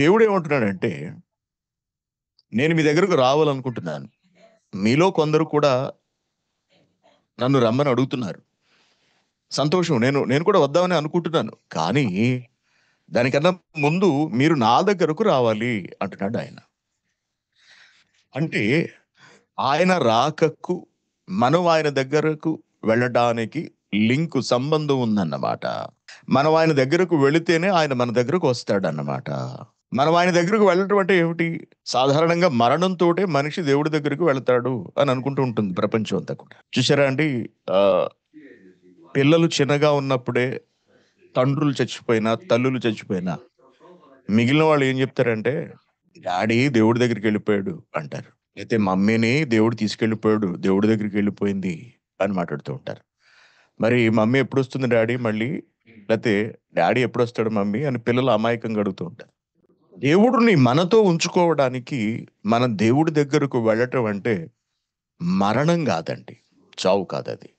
దేవుడు ఏమంటున్నాడంటే, నేను మీ దగ్గరకు రావాలనుకుంటున్నాను. మీలో కొందరు కూడా నన్ను రమ్మని అడుగుతున్నారు. సంతోషం. నేను నేను కూడా వద్దామని అనుకుంటున్నాను. కానీ దానికన్నా ముందు మీరు నా దగ్గరకు రావాలి అంటున్నాడు ఆయన. అంటే ఆయన రాకకు మనం ఆయన దగ్గరకు వెళ్ళడానికి సంబంధం ఉందన్నమాట. మనం ఆయన దగ్గరకు వెళితేనే ఆయన మన దగ్గరకు వస్తాడన్నమాట. మనం ఆయన దగ్గరకు వెళ్ళటం అంటే ఏమిటి? సాధారణంగా మరణంతోటే మనిషి దేవుడి దగ్గరికి వెళ్తాడు అని అనుకుంటూ ఉంటుంది ప్రపంచం అంతా కూడా. చూసారా అండి? ఆహ్, పిల్లలు చిన్నగా ఉన్నప్పుడే తండ్రులు చచ్చిపోయినా, తల్లులు చచ్చిపోయినా మిగిలిన వాళ్ళు ఏం చెప్తారంటే, డాడీ దేవుడి దగ్గరికెళ్ళిపోయాడు అంటారు. అయితే మమ్మీని దేవుడు తీసుకెళ్ళిపోయాడు. దేవుడి దగ్గరికెళ్ళిపోయింది అని మాట్లాడుతూ ఉంటారు. మరి మమ్మీ ఎప్పుడొస్తుంది డాడీ మళ్ళీ? లేతే డాడీ ఎప్పుడొస్తాడు మమ్మీ అని పిల్లలు అమాయకంగా అడుగుతూ ఉంటారు. దేవుడిని మనతో ఉంచుకోవడానికి మనం దేవుడి దగ్గరకు వెళ్ళటం అంటే మరణం గాదండి. చావు కాదది.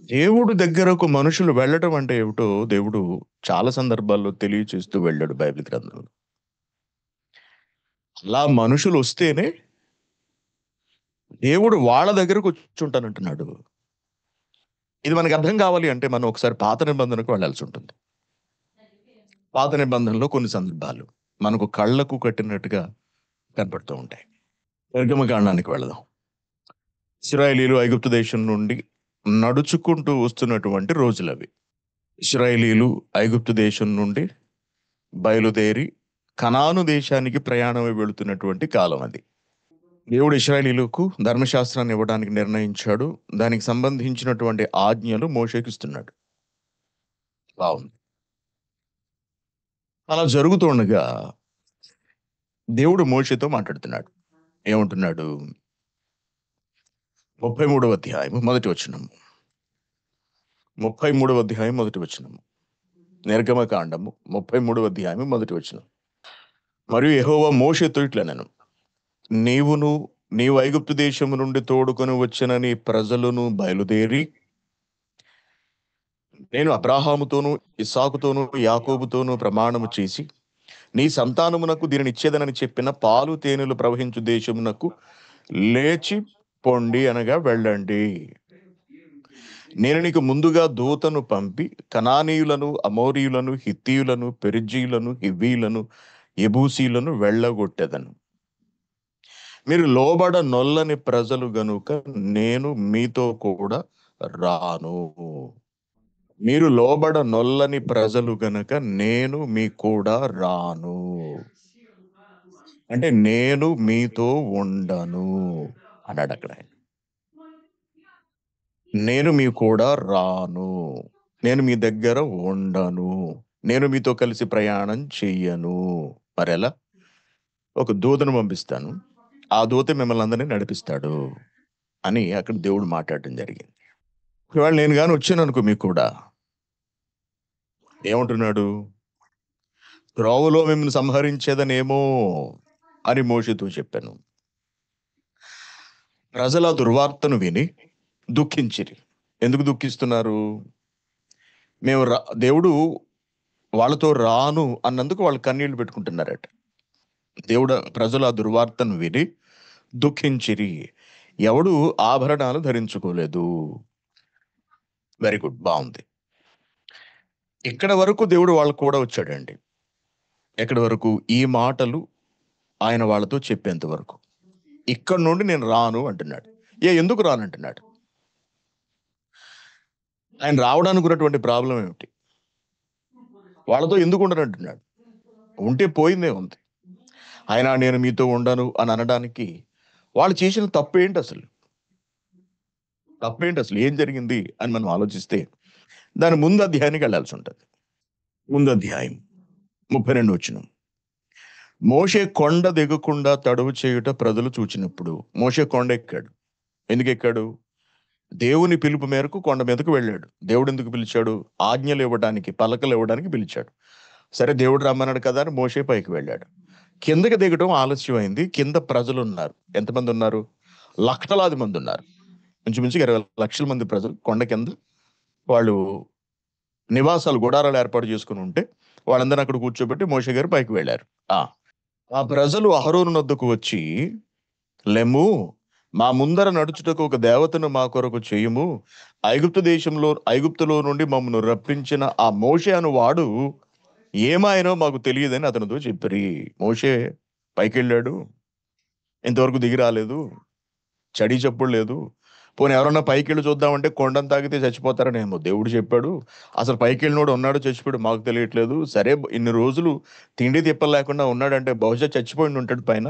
దేవుడు దగ్గరకు మనుషులు వెళ్ళటం అంటే ఏమిటో దేవుడు చాలా సందర్భాల్లో తెలియచేస్తూ వెళ్ళాడు బైబిల్ గ్రంథంలో. అలా మనుషులొస్తేనే దేవుడు వాళ్ళ దగ్గర కూర్చుంటానంటున్నాడు. ఇది మనకు అర్థం కావాలి అంటే మనం ఒకసారి పాత నిబంధనకు వెళ్ళాల్సుంటుంది. పాత నిబంధనలో కొన్ని సందర్భాలు మనకు కళ్ళకు కట్టినట్టుగా కనపడుతూ ఉంటాయి. నిర్గమకాండానికి వెళదాం. ఇశ్రాయేలీయులు ఐగుప్తు దేశం నుండి నడుచుకుంటూ వస్తున్నటువంటి రోజులవి. ఇశ్రాయేలీయులు ఐగుప్తు దేశం నుండి బయలుదేరి కనాను దేశానికి ప్రయాణమై వెళుతున్నటువంటి కాలం అది. దేవుడు ఇశ్రాయేలీయులకు ధర్మశాస్త్రాన్ని ఇవ్వడానికి నిర్ణయించాడు. దానికి సంబంధించినటువంటి ఆజ్ఞలు మోషేకిస్తున్నాడు. బావుంది. అలా జరుగుతుండగా దేవుడు మోషేతో మాట్లాడుతున్నాడు. ఏమంటున్నాడు? 33వ అధ్యాయము మొదటి వచనము. 33వ అధ్యాయం మొదటి వచనము. నిర్గమకాండము 33వ అధ్యాయము మొదటి వచనం. మరియు యెహోవా మోషేతో ఇట్లనెను, నీవు ఐగుప్తు దేశము నుండి తోడుకొని వచ్చిన నీ ప్రజలను బయలుదేరి నేను అబ్రాహాముతోను, ఇస్సాకుతోను, యాకోబుతోను ప్రమాణము చేసి నీ సంతానమునకు దీనినిచ్చేదనని చెప్పిన పాలు తేనెలు ప్రవహించు దేశమునకు లేచి పొండి అనగా వెళ్ళండి. నేను నీకు ముందుగా దూతను పంపి కనానీయులను, అమోరీయులను, హిత్తీయులను, పెరిజ్జీయులను, హివ్వీయులను, యెబూసీయులను వెళ్ళగొట్టెదను. మీరు లోబడ నొల్లని ప్రజలు గనుక నేను మీతో కూడా రాను. మీరు లోబడ నొల్లని ప్రజలు గనక నేను మీ కూడా రాను. అంటే నేను మీతో ఉండను అన్నాడక్కడ ఆయన. నేను మీ కూడా రాను. నేను మీ దగ్గర ఉండను. నేను మీతో కలిసి ప్రయాణం చెయ్యను. మరెలా? ఒక దూతను పంపిస్తాను. ఆ దూత మిమ్మల్ని అందరిని నడిపిస్తాడు అని అక్కడ దేవుడు మాట్లాడడం జరిగింది. ఒకవేళ నేను గాని వచ్చాననుకో మీకు కూడా ఏమంటున్నాడు? త్రోవలో మిమ్మల్ని సంహరించేదనేమో అని మోషేతో చెప్పాను. ప్రజలు ఆ దుర్వార్తను విని దుఃఖించిరి. ఎందుకు దుఃఖిస్తున్నారు? దేవుడు వాళ్ళతో రాను అన్నందుకు వాళ్ళు కన్నీళ్లు పెట్టుకుంటున్నారట. ప్రజలు ఆ దుర్వార్తను విని దుఃఖించిరి. ఎవడు ఆభరణాలు ధరించుకోలేదు. Very good. బావుంది. ఇక్కడ వరకు దేవుడు వాళ్ళకు కూడా వచ్చాడండి. ఎక్కడి వరకు? ఈ మాటలు ఆయన వాళ్ళతో చెప్పేంత వరకు. ఇక్కడ నుండి నేను రాను అంటున్నాడు. ఎందుకు రానంటున్నాడు? ఆయన రావడానికి ఉన్నటువంటి ప్రాబ్లం ఏమిటి? వాళ్ళతో ఎందుకు ఉండనంటున్నాడు? ఉంటే పోయిందే ఉంది. ఆయన నేను మీతో ఉండను అని అనడానికి వాళ్ళు చేసిన తప్పేంటి అసలు? ఏం జరిగింది అని మనం ఆలోచిస్తే దాని ముందు అధ్యాయానికి వెళ్ళాల్సి ఉంటుంది. ముందు అధ్యాయం 32 వచనం. మోషే కొండ దిగకుండా తడవు చేయుట ప్రజలు చూచినప్పుడు మోషే కొండ ఎక్కాడు. ఎందుకు ఎక్కాడు? దేవుని పిలుపు మేరకు కొండ మీదకు వెళ్ళాడు. దేవుడు ఎందుకు పిలిచాడు? ఆజ్ఞలు ఇవ్వడానికి, పలకలు ఇవ్వడానికి పిలిచాడు. సరే దేవుడు రమ్మన్నాడు కదా అని మోషే పైకి వెళ్ళాడు. కిందకి దిగడం ఆలస్యమైంది. కింద ప్రజలు ఉన్నారు. ఎంతమంది ఉన్నారు? లక్షలాది మంది ఉన్నారు. ఇంచుమించుగా 20 లక్షల మంది ప్రజలు కొండ కింద వాళ్ళు నివాసాలు, గుడారాలు ఏర్పాటు చేసుకుని ఉంటే వాళ్ళందరిని అక్కడ కూర్చోబెట్టి మోషే గారు పైకి వెళ్ళారు. ఆ ఆ ప్రజలు అహరోను వద్దకు వచ్చి, లెమ్ము, మా ముందర నడుచుటకు ఒక దేవతను మా కొరకు చేయుము. ఐగుప్తులో నుండి మమ్మను రప్పించిన ఆ మోషే అను వాడు ఏమాయనో మాకు తెలియదని అతనితో చెప్పిరి. మోషే పైకెళ్ళాడు, ఇంతవరకు దిగి రాలేదు, చడి చప్పుడు లేదు. పోనీ ఎవరన్నా పైకెళ్ళి చూద్దామంటే కొండను తాకితే చచ్చిపోతారనేమో దేవుడు చెప్పాడు. అసలు పైకెళ్ళినోడు ఉన్నాడో చచ్చిపోయాడు మాకు తెలియట్లేదు. సరే, ఇన్ని రోజులు తిండి తిప్పలు లేకుండా ఉన్నాడంటే బహుశా చచ్చిపోయి ఉంటాడు పైన.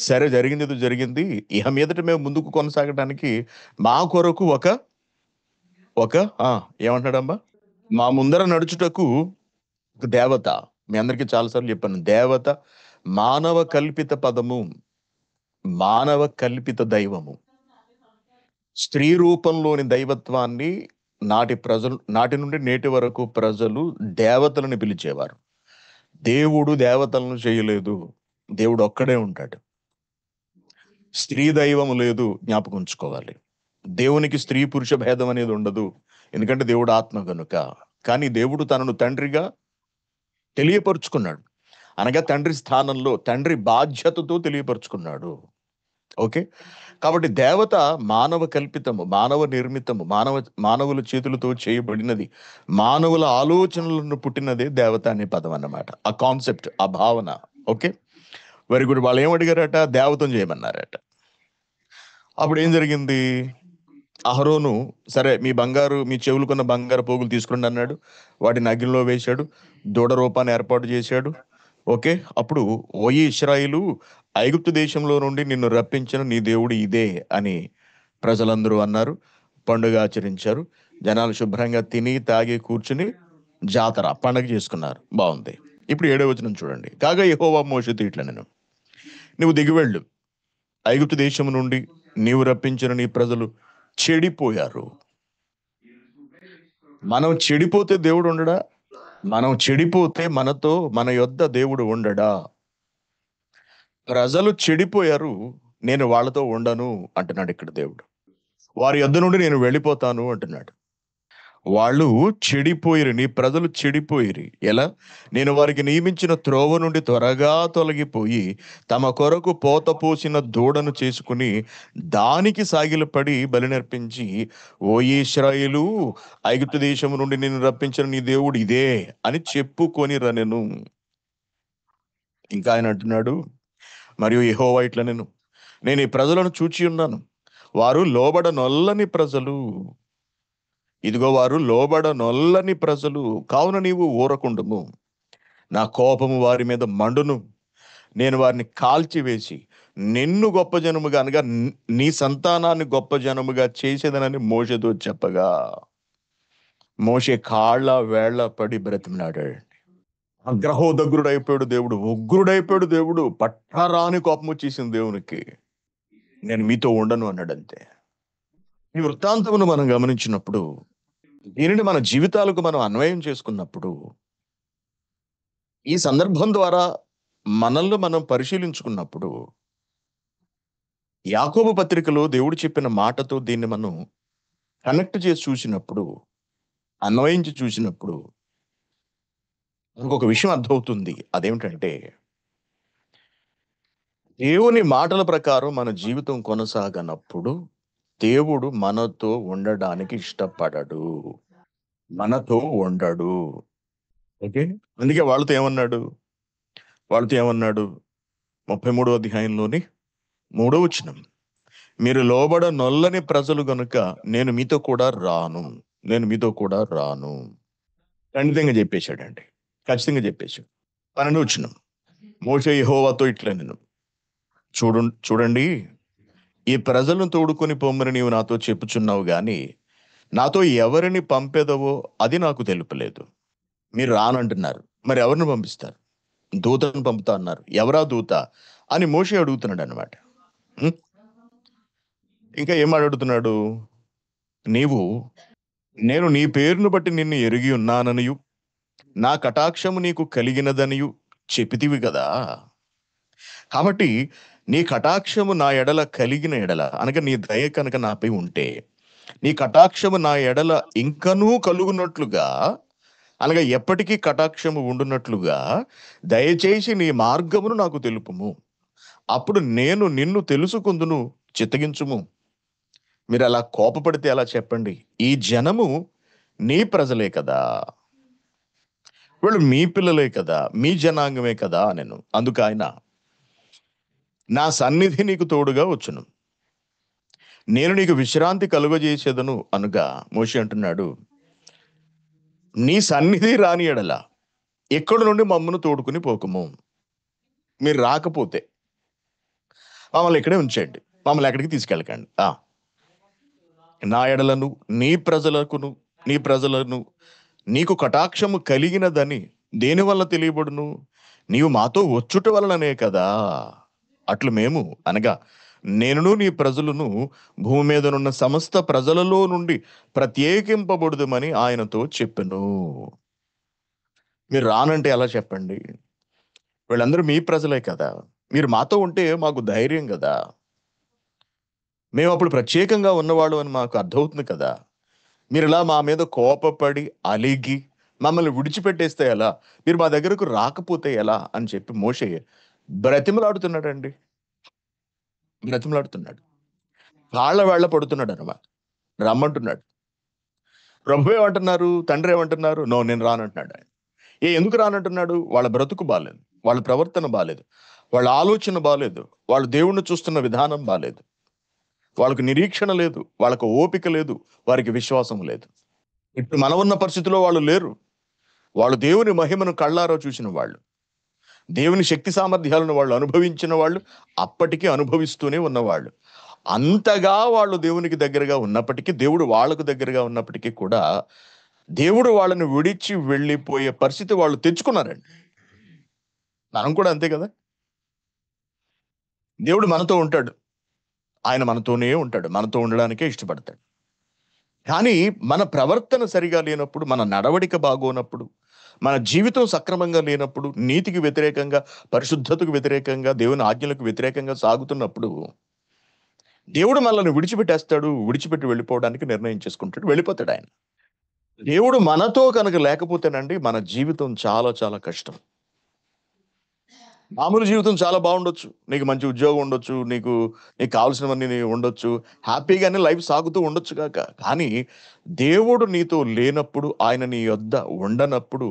సరే, జరిగింది ఏదో జరిగింది. ఇహ మీదట మేము ముందుకు కొనసాగడానికి మా కొరకు ఒక ఒక ఆ ఏమంటాడమ్మా, మా ముందర నడుచుటకు ఒక దేవత. మీ అందరికీ చాలా సార్లు చెప్పాను, దేవత మానవ కల్పిత పదము, మానవ కల్పిత దైవము. స్త్రీ రూపంలోని దైవత్వాన్ని నాటి నుండి నేటి వరకు ప్రజలు దేవతలను పిలిచేవారు. దేవుడు దేవతలను చేయలేదు, దేవుడు ఒక్కడే ఉంటాడు. స్త్రీ దైవము లేదు, జ్ఞాపకం ఉంచుకోవాలి. దేవునికి స్త్రీ పురుష భేదం అనేది ఉండదు, ఎందుకంటే దేవుడు ఆత్మ గనుక. కానీ దేవుడు తనను తండ్రిగా తెలియపరుచుకున్నాడు, అనగా తండ్రి స్థానంలో, తండ్రి బాధ్యతతో తెలియపరుచుకున్నాడు. ఓకే. కాబట్టి దేవత మానవ కల్పితము, మానవ నిర్మితము, మానవుల చేతులతో చేయబడినది, మానవుల ఆలోచనలను పుట్టినదే దేవత అనే పదం అన్నమాట. ఆ కాన్సెప్ట్, ఆ భావన. Okay, very good. వాళ్ళు ఏమడిగారట? దేవతను చేయమన్నారట. అప్పుడు ఏం జరిగింది? అహరోను, సరే మీ చెవులుకున్న బంగారు పోగులు తీసుకురండి అన్నాడు. వాటిని అగ్నిలో వేశాడు, దూడ రూపాన్ని ఏర్పాటు చేశాడు. ఓకే. అప్పుడు, ఓయి ఇశ్రాయేలు, ఐగుప్తు దేశంలో నుండి నిన్ను రప్పించిన నీ దేవుడు ఇదే అని ప్రజలందరూ అన్నారు. పండుగ ఆచరించారు. జనాలు శుభ్రంగా తిని తాగి కూర్చుని జాతర పండగ చేసుకున్నారు. బాగుంది. ఇప్పుడు 7వ వచనం చూడండి. కాగా యెహోవా మోషేతో ఇట్లనెను, నువ్వు దిగివెళ్ళు, ఐగుప్తు దేశం నుండి నీవు రప్పించిన నీ ప్రజలు చెడిపోయారు. మనం చెడిపోతే దేవుడు ఉండడా? మనం చెడిపోతే మన యొద్ద దేవుడు ఉండడా? ప్రజలు చెడిపోయారు, నేను వాళ్ళతో ఉండను అంటున్నాడు ఇక్కడ దేవుడు. వారి యొద్ద నుండి నేను వెళ్ళిపోతాను అంటున్నాడు. వాళ్ళు చెడిపోయిరి, నీ ప్రజలు చెడిపోయిరి. ఎలా? నేను వారికి నియమించిన త్రోవ నుండి త్వరగా తొలగిపోయి తమ కొరకు పోత పోసిన దూడను చేసుకుని దానికి సాగిలపడి బలినర్పించి, ఓ ఇశ్రాయేలు, ఐగుప్తు దేశము నుండి నేను రప్పించిన నీ దేవుడు ఇదే అని చెప్పుకొని రనెను. ఇంకా ఆయన అంటున్నాడు, మరియు యెహోవా ఇట్లనెను, నేను ఈ ప్రజలను చూచి ఉన్నాను, వారు లోబడనొల్లని ప్రజలు. ఇదిగో వారు లోబడనొల్లని ప్రజలు, కావున నీవు ఊరకుండుము. నా కోపము వారి మీద మండును, నేను వారిని కాల్చివేసి నిన్ను గొప్ప జనముగా, అనగా నీ సంతానాన్ని గొప్ప జనముగా చేసేదనని మోషేతో చెప్పగా, మోషే కాళ్ళ వేళ్ల పడి బ్రతిమినాడాడు. అగ్రహోదగ్రుడైపోయాడు దేవుడు, ఉగ్రుడైపోయాడు దేవుడు. పట్టరాని కోపం వచ్చేసింది దేవునికి. నేను మీతో ఉండను అన్నాడంతే. ఈ వృత్తాంతమును మనం గమనించినప్పుడు, దీనిని మన జీవితాలకు మనం అన్వయం చేసుకున్నప్పుడు, ఈ సందర్భం ద్వారా మనల్ని మనం పరిశీలించుకున్నప్పుడు, యాకోబు పత్రికలో దేవుడు చెప్పిన మాటతో దీన్ని మనం కనెక్ట్ చేసి చూసినప్పుడు, అన్వయించి చూసినప్పుడు ఇంకొక విషయం అర్థమవుతుంది. అదేమిటంటే, దేవుని మాటల ప్రకారం మన జీవితం కొనసాగనప్పుడు దేవుడు మనతో ఉండడానికి ఇష్టపడడు, మనతో ఉండడు. ఓకే. అందుకే వాళ్ళతో ఏమన్నాడు? 33వ అధ్యాయంలోని 3వ వచనం, మీరు లోబడనొల్లని ప్రజలు గనుక నేను మీతో కూడా రాను. ఖండితంగా చెప్పేశాడండి, ఖచ్చితంగా చెప్పేశాడు. 12వ వచనం, మోషే యెహోవాతో ఇట్లనెను, చూడండి, ఈ ప్రజలను తోడుకొని పొమ్మని నీవు నాతో చెప్పుచున్నావు గాని నాతో ఎవరిని పంపెదవో అది నాకు తెలుపలేదు. మీరు రానంటున్నారు, మరి ఎవరిని పంపిస్తారు? దూతను పంపుతా అన్నారు, ఎవరా దూత అని మోషే అడుగుతున్నాడు అనమాట. ఇంకా ఏం అడుగుతున్నాడు? నేను నీ పేరును బట్టి నిన్ను ఎరిగి ఉన్నాననియు నా కటాక్షము నీకు కలిగినదనియు చెప్పితివి కదా. కాబట్టి నీ కటాక్షము నా ఎడల కలిగిన ఎడల, అనగా నీ దయ కనుక నాపై ఉంటే, నీ కటాక్షము నా ఎడల ఇంకనూ కలుగునట్లుగా అనగా ఎప్పటికీ కటాక్షము ఉండునట్లుగా దయచేసి నీ మార్గమును నాకు తెలుపుము. అప్పుడు నేను నిన్ను తెలుసుకుందును, చిత్తగించుము. మీరు అలా కోపపడితే ఎలా చెప్పండి? ఈ జనము నీ ప్రజలే కదా! వీళ్ళు మీ పిల్లలే కదా! మీ జనాంగమే కదా! అనెను. అందుకాయన, నా సన్నిధి నీకు తోడుగా వచ్చును. నేను నీకు విశ్రాంతి కలుగజేసేదను అనగా మోషే అంటున్నాడు, నీ సన్నిధి రాని యెడల ఇక్కడి నుండి మమ్మను తోడుకొని పోకుము. మీరు రాకపోతే మమ్మల్ని ఇక్కడే ఉంచేయండి. మమ్మల్ని ఎక్కడికి తీసుకెళ్ళకండి. నా ఎడలను నీ ప్రజలను నీకు కటాక్షము కలిగినదని దేనివల్ల తెలియబడును? నీవు మాతో వచ్చుట వలననే కదా! అట్లు మేము అనగా నేనును నీ ప్రజలను భూమి మీదనున్న సమస్త ప్రజలలో నుండి ప్రత్యేకింపబడుదుమని ఆయనతో చెప్పెను. మీరు రానంటే ఎలా చెప్పండి? వీళ్ళందరూ మీ ప్రజలే కదా! మీరు మాతో ఉంటే మాకు ధైర్యం గదా! మేమప్పుడు ప్రత్యేకంగా ఉన్నవాళ్ళం అని మాకు అర్థమవుతుంది కదా! మీరిలా మా మీద కోపపడి, అలిగి, మమ్మల్ని విడిచిపెట్టేస్తే ఎలా? మీరు మా దగ్గరకు రాకపోతే ఎలా? అని చెప్పి మోషే బ్రతిమలాడుతున్నాడండి. బ్రతిమలాడుతున్నాడు. కాళ్ళ వేళ్ళ పడుతున్నాడనమాట. రమ్మంటున్నాడు. ప్రభు ఏమంటున్నారు? తండ్రి ఏమంటున్నారు? నో, నేను రానంటున్నాడు ఆయన. ఎందుకు రానంటున్నాడు? వాళ్ళ బ్రతుకు బాలేదు. వాళ్ళ ప్రవర్తన బాలేదు. వాళ్ళ ఆలోచన బాలేదు. వాళ్ళు దేవుడిని చూస్తున్న విధానం బాలేదు. వాళ్ళకు నిరీక్షణ లేదు. వాళ్ళకు ఓపిక లేదు. వారికి విశ్వాసం లేదు. ఇప్పుడు మనం ఉన్న పరిస్థితిలో వాళ్ళు లేరు. వాళ్ళు దేవుని మహిమను కళ్ళారా చూసిన వాళ్ళు. దేవుని శక్తి సామర్థ్యాలను వాళ్ళు అనుభవించిన వాళ్ళు, అప్పటికి అనుభవిస్తూనే ఉన్నవాళ్ళు. అంతగా వాళ్ళు దేవునికి దగ్గరగా ఉన్నప్పటికీ, దేవుడు వాళ్ళకు దగ్గరగా ఉన్నప్పటికీ కూడా, దేవుడు వాళ్ళని విడిచి వెళ్ళిపోయే పరిస్థితి వాళ్ళు తెచ్చుకున్నారండి. మనం కూడా అంతే కదా! దేవుడు మనతో ఉంటాడు. ఆయన మనతోనే ఉంటాడు. మనతో ఉండడానికే ఇష్టపడతాడు. కానీ మన ప్రవర్తన సరిగా లేనప్పుడు, మన నడవడిక బాగోనప్పుడు, మన జీవితం సక్రమంగా లేనప్పుడు, నీతికి వ్యతిరేకంగా, పరిశుద్ధతకు వ్యతిరేకంగా, దేవుని ఆజ్ఞలకు వ్యతిరేకంగా సాగుతున్నప్పుడు, దేవుడు మనల్ని విడిచిపెట్టేస్తాడు. విడిచిపెట్టి వెళ్ళిపోవడానికి నిర్ణయం చేసుకుంటాడు. వెళ్ళిపోతాడాయన. దేవుడు మనతో కనుక లేకపోతేనండి, మన జీవితం చాలా చాలా కష్టం. మామూలు జీవితం చాలా బావుండొచ్చు. నీకు మంచి ఉద్యోగం ఉండొచ్చు. నీకు కావాల్సినవన్నీ ఉండొచ్చు. హ్యాపీగానే లైఫ్ సాగుతూ ఉండొచ్చు గాక. కానీ దేవుడు నీతో లేనప్పుడు, ఆయన నీ యొద్ద ఉండనప్పుడు,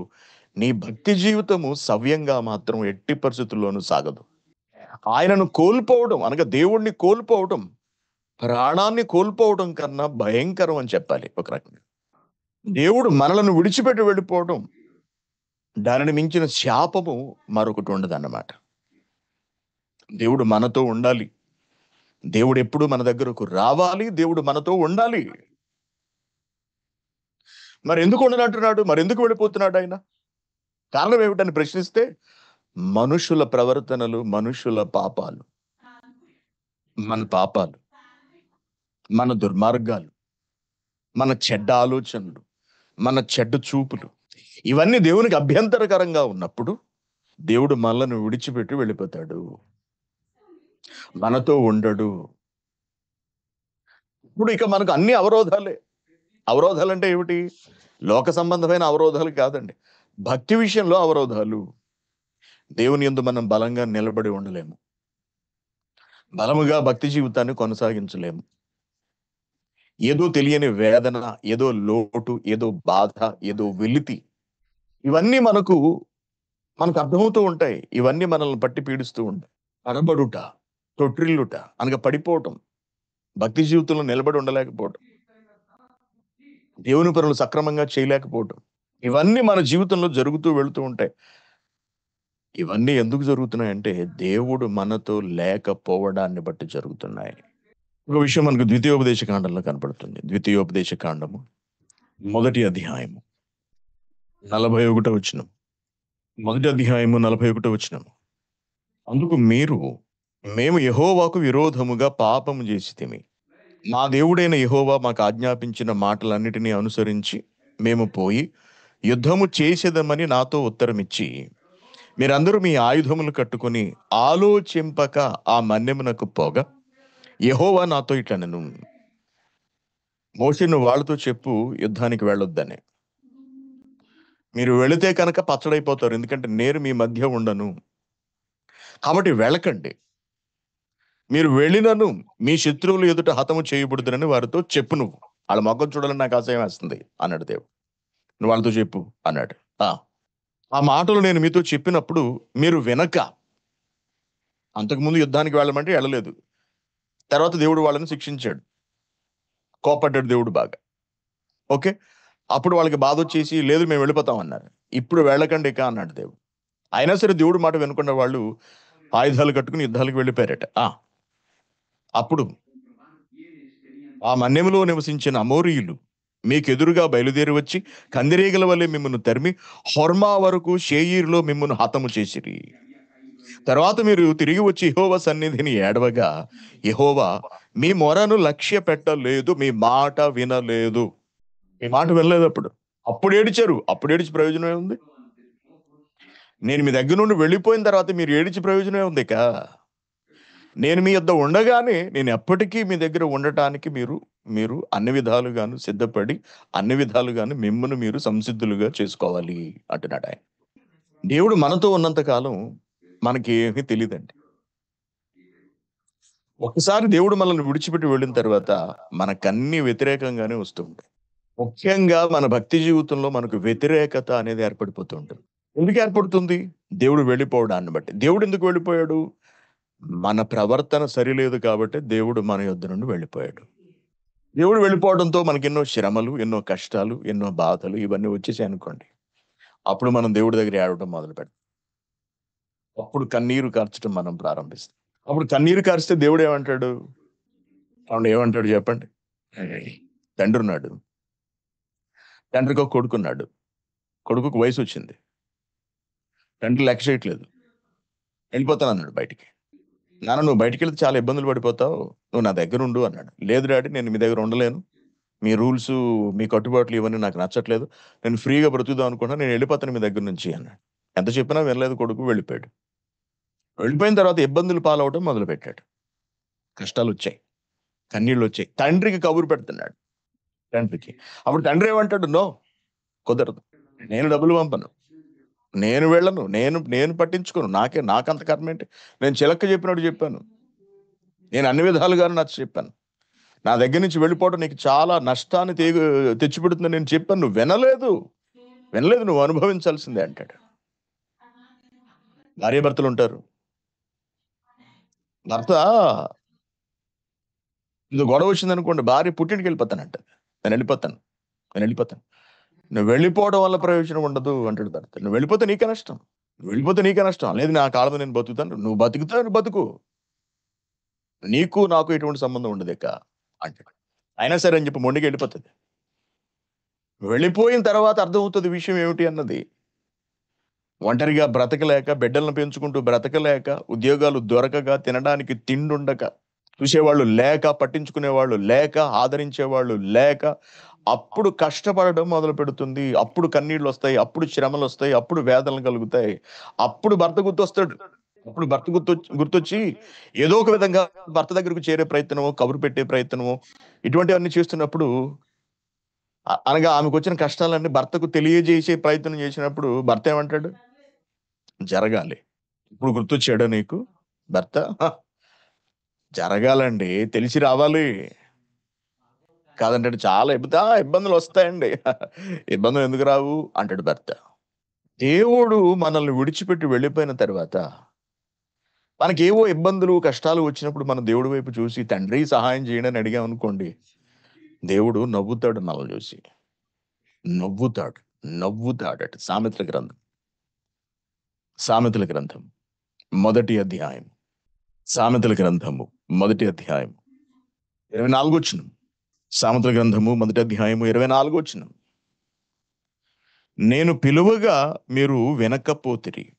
నీ భక్తి జీవితము సవ్యంగా మాత్రం ఎట్టి పరిస్థితుల్లోనూ సాగదు. ఆయనను కోల్పోవడం అనగా దేవుడిని కోల్పోవడం, ప్రాణాన్ని కోల్పోవడం కన్నా భయంకరం అని చెప్పాలి ఒక రకంగా. దేవుడు మనలను విడిచిపెట్టి వెళ్ళిపోవడం, దానిని మించిన శాపము మరొకటి ఉండదన్నమాట. దేవుడు మనతో ఉండాలి. దేవుడెప్పుడు మన దగ్గరకు రావాలి. దేవుడు మనతో ఉండాలి. మరెందుకు ఉండనంటున్నాడు? మరెందుకు వెళ్ళిపోతున్నాడాయన? కారణం ఏమిటని ప్రశ్నిస్తే, మనుషుల ప్రవర్తనలు, మనుషుల పాపాలు. మన పాపాలు, మన దుర్మార్గాలు, మన చెడ్డ ఆలోచనలు, మన చెడ్డ చూపులు, ఇవన్నీ దేవునికి అభ్యంతరకరంగా ఉన్నప్పుడు, దేవుడు మనలను విడిచిపెట్టి వెళ్ళిపోతాడు. మనతో ఉండడు. ఇప్పుడు ఇక మనకు అన్ని అవరోధాలే. అవరోధాలంటే ఏమిటి? లోక సంబంధమైన అవరోధాలు కాదండి. భక్తి విషయంలో అవరోధాలు. దేవుని యందు మనం బలంగా నిలబడి ఉండలేము. బలముగా భక్తి జీవితాన్ని కొనసాగించలేము. ఏదో తెలియని వేదన, ఏదో లోటు, ఏదో బాధ, ఏదో వెలితి, ఇవన్నీ మనకు అర్థమవుతూ ఉంటాయి. ఇవన్నీ మనల్ని పట్టి పీడిస్తూ ఉంటాయి. తడబడుట, తొట్రిల్లుట అనగా పడిపోవటం, భక్తి జీవితంలో నిలబడి ఉండలేకపోవటం, దేవుని పనులు సక్రమంగా చేయలేకపోవటం, ఇవన్నీ మన జీవితంలో జరుగుతూ వెళుతూ ఉంటాయి. ఇవన్నీ ఎందుకు జరుగుతున్నాయంటే, దేవుడు మనతో లేకపోవడాన్ని బట్టి జరుగుతున్నాయి. ఒక విషయం మనకు ద్వితీయోపదేశ కాండంలో కనపడుతుంది. ద్వితీయోపదేశ కాండము మొదటి అధ్యాయము 41 వచనం. మొదటి అధ్యాయము 41 వచనం. అందుకు మీరు, మేము యెహోవాకు విరోధముగా పాపము చేసితిమి. మా దేవుడైన యెహోవా మాకు ఆజ్ఞాపించిన మాటలన్నిటినీ అనుసరించి మేము పోయి యుద్ధము చేసేదమని నాతో ఉత్తరమిచ్చి, మీరందరూ మీ ఆయుధములు కట్టుకొని ఆలోచింపక ఆ మన్యమునకు పోగా, యెహోవా నాతో ఇట్లనెను, మోషే నువ్వు వాళ్ళతో చెప్పు యుద్ధానికి వెళ్ళొద్దని. మీరు వెళితే కనుక పచ్చడైపోతారు. ఎందుకంటే నేను మీ మధ్య ఉండను. కాబట్టి వెళ్ళకండి. మీరు వెళ్ళినను మీ శత్రువులు ఎదుట హతము చేయబడుదురని వారితో చెప్పు నువ్వు. ఆళ్ళ మొఖం చూడాలని నాకు అసహ్యం వేస్తుంది అన్నాడు దేవుడు. నువ్వు వాళ్ళతో చెప్పు అన్నాడు. ఆ! ఆ మాటలు నేను మీతో చెప్పినప్పుడు మీరు వినక అంతకుముందు యుద్ధానికి వెళ్ళమంటే వెళ్ళలేదు. తర్వాత దేవుడు వాళ్ళని శిక్షించాడు. కోపడ్డాడు దేవుడు బాగా. ఓకే. అప్పుడు వాళ్ళకి బాధొచ్చేసి లేదు మేము వెళ్ళిపోతాం అన్నారు. ఇప్పుడు వెళ్ళకండి ఇక అన్నాడు దేవుడు. అయినా సరే దేవుడి మాట వినకుండా వాళ్ళు ఆయుధాలు కట్టుకుని యుద్ధాలకు వెళ్ళిపోయారట. అప్పుడు ఆ మన్యములో నివసించిన అమోరీయులు మీకెదురుగా బయలుదేరి వచ్చి కందిరీగల వలె మిమ్మల్ని తరిమి హొర్మా వరకు షేయీరులో మిమ్మల్ని హతము చేసిరి. తర్వాత మీరు తిరిగి వచ్చి యెహోవా సన్నిధిని ఏడవగా యెహోవా మీ మొరను లక్ష్య పెట్టలేదు, మీ మాట వినలేదు. మీ మాట వినలేదు అప్పుడు. అప్పుడు ఏడిచారు. అప్పుడు ఏడిచి ప్రయోజనం ఏముంది? నేను మీ దగ్గర నుండి వెళ్ళిపోయిన తర్వాత మీరు ఏడిచి ప్రయోజనం ఏముంది ఇక? నేను మీ యొద్ద ఉండగానే నేను ఎప్పటికీ మీ దగ్గర ఉండటానికి మీరు అన్ని విధాలుగాను సిద్ధపడి, అన్ని విధాలుగాను మిమ్మును మీరు సంసిద్ధులుగా చేసుకోవాలి అంటున్నాడాయన. దేవుడు మనతో ఉన్నంత కాలం మనకేమీ తెలీదండి. ఒక్కసారి దేవుడు మనల్ని విడిచిపెట్టి వెళ్ళిన తర్వాత మనకన్నీ వ్యతిరేకంగానే వస్తూ ఉంటాయి. ముఖ్యంగా మన భక్తి జీవితంలో మనకు వ్యతిరేకత అనేది ఏర్పడిపోతూ ఉంటుంది. ఎందుకు ఏర్పడుతుంది? దేవుడు వెళ్ళిపోవడాన్ని బట్టి. దేవుడు ఎందుకు వెళ్ళిపోయాడు? మన ప్రవర్తన సరిలేదు కాబట్టి దేవుడు మన యొద్ద నుండి వెళ్ళిపోయాడు. దేవుడు వెళ్ళిపోవడంతో మనకెన్నో శ్రమలు, ఎన్నో కష్టాలు, ఎన్నో బాధలు ఇవన్నీ వచ్చేసాయనుకోండి. అప్పుడు మనం దేవుడి దగ్గర ఏడవడం మొదలుపెడతాం. అప్పుడు కన్నీరు కార్చటం మనం ప్రారంభిస్తాం. అప్పుడు కన్నీరు కార్చితే దేవుడేమంటాడు? ఏమంటాడు చెప్పండి? తండ్రున్నాడు. తండ్రికి ఒక కొడుకున్నాడు. కొడుకుకి వయసొచ్చింది. తండ్రి లెక్క చేయట్లేదు. వెళ్ళిపోతానన్నాడు బయటికి. నాన్న నువ్వు బయటికెళ్తే చాలా ఇబ్బందులు పడిపోతావు. నువ్వు నా దగ్గరుండు అన్నాడు. లేదు డాడీ నేను మీ దగ్గర ఉండలేను. మీ రూల్సు, మీ కట్టుబాట్లు ఇవన్నీ నాకు నచ్చట్లేదు. నేను ఫ్రీగా బ్రతుకుదాం అనుకుంటున్నా. నేను వెళ్ళిపోతాను మీ దగ్గర నుంచి అన్నాడు. ఎంత చెప్పినా వినలేదు కొడుకు వెళ్ళిపోయాడు. వెళ్ళిపోయిన తర్వాత ఇబ్బందులు పాలవటం మొదలుపెట్టాడు. కష్టాలొచ్చాయి. కన్నీళ్ళొచ్చాయి. తండ్రికి కబురు పెడుతున్నాడు తండ్రికి. అప్పుడు తండ్రి ఏమంటాడు? నో కుదరదు. నేను డబ్బులు పంపను. నేను వెళ్ళను. నేను పట్టించుకోను. నాకంత కర్మేంటి? నేను చిలక చెప్పినట్టు చెప్పాను. నేను అన్ని విధాలుగాను నచ్చచెప్పాను. నా దగ్గర నుంచి వెళ్ళిపోవడం నీకు చాలా నష్టాన్ని తెచ్చిపెడుతుందని నేను చెప్పాను. నువ్వు వినలేదు. వినలేదు నువ్వు అనుభవించాల్సిందే అంటాడు. భార్యాభర్తలుంటారు. భర్త ఏదో గొడవ వచ్చిందనుకోండి భార్య పుట్టింటికెళ్ళిపోతానంటది. నేనెళ్ళిపోతాను. నేనెళ్ళిపోతాను. నువ్వు వెళ్ళిపోవడం వల్ల ప్రయోజనం ఉండదు అంటాడు భర్త. నువ్వు వెళ్ళిపోతే నీకే నష్టం. నువ్వు వెళ్ళిపోతే నీకే నష్టం. లేదు నా కాళ్ళ మీద నేను బతుకుతాను. నువ్వు బతుకుతావు నువ్వు బతుకు. నీకు నాకు ఎటువంటి సంబంధం ఉండదిక అంటాడు. అయినా సరే అని చెప్పి మొండిగా వెళ్ళిపోతది. వెళ్ళిపోయిన తర్వాత అర్థమవుతది విషయం ఏమిటి అన్నది. ఒంటరిగా బ్రతకలేక, బిడ్డలను పెంచుకుంటూ బ్రతకలేక, ఉద్యోగాలు దొరకక, తినడానికి తిండుండక, చూసేవాళ్ళు లేక, పట్టించుకునేవాళ్ళు లేక, ఆదరించేవాళ్ళు లేక, అప్పుడు కష్టపడడం మొదలుపెడుతుంది. అప్పుడు కన్నీళ్లొస్తాయి. అప్పుడు శ్రమలొస్తాయి. అప్పుడు వేదనలు కలుగుతాయి. అప్పుడు భర్త గుర్తొస్తాడు. అప్పుడు భర్త గుర్తొచ్చి ఏదో ఒక విధంగా భర్త దగ్గరకు చేరే ప్రయత్నమో, కబురు పెట్టే ప్రయత్నమో ఇటువంటివన్నీ చేస్తున్నప్పుడు అనగా ఆమెకొచ్చిన కష్టాలన్నీ భర్తకు తెలియజేసే ప్రయత్నం చేసినప్పుడు భర్త ఏమంటాడు? జరగాలి. ఇప్పుడు గుర్తొచ్చాడా నీకు భర్త? జరగాలండి. తెలిసి రావాలి. కాదంటాడు చాలా ఇబ్బందులొస్తాయండి. ఇబ్బందులు ఎందుకు రావు అంటాడు భర్త. దేవుడు మనల్ని విడిచిపెట్టి వెళ్ళిపోయిన తర్వాత మనకేవో ఇబ్బందులు, కష్టాలు వచ్చినప్పుడు మనం దేవుడి వైపు చూసి తండ్రి సహాయం చేయండి అని అడిగామనుకోండి. దేవుడు నవ్వుతాడు మనల్ని చూసి. నవ్వుతాడు. నవ్వుతాడట. సామెతల గ్రంథం మొదటి అధ్యాయం. సామెతల గ్రంథము మొదటి అధ్యాయం 24 వచనం. సామెతల గ్రంథము మొదటి అధ్యాయము 24 వచనం. నేను పిలువగా మీరు వినకపోతిరి.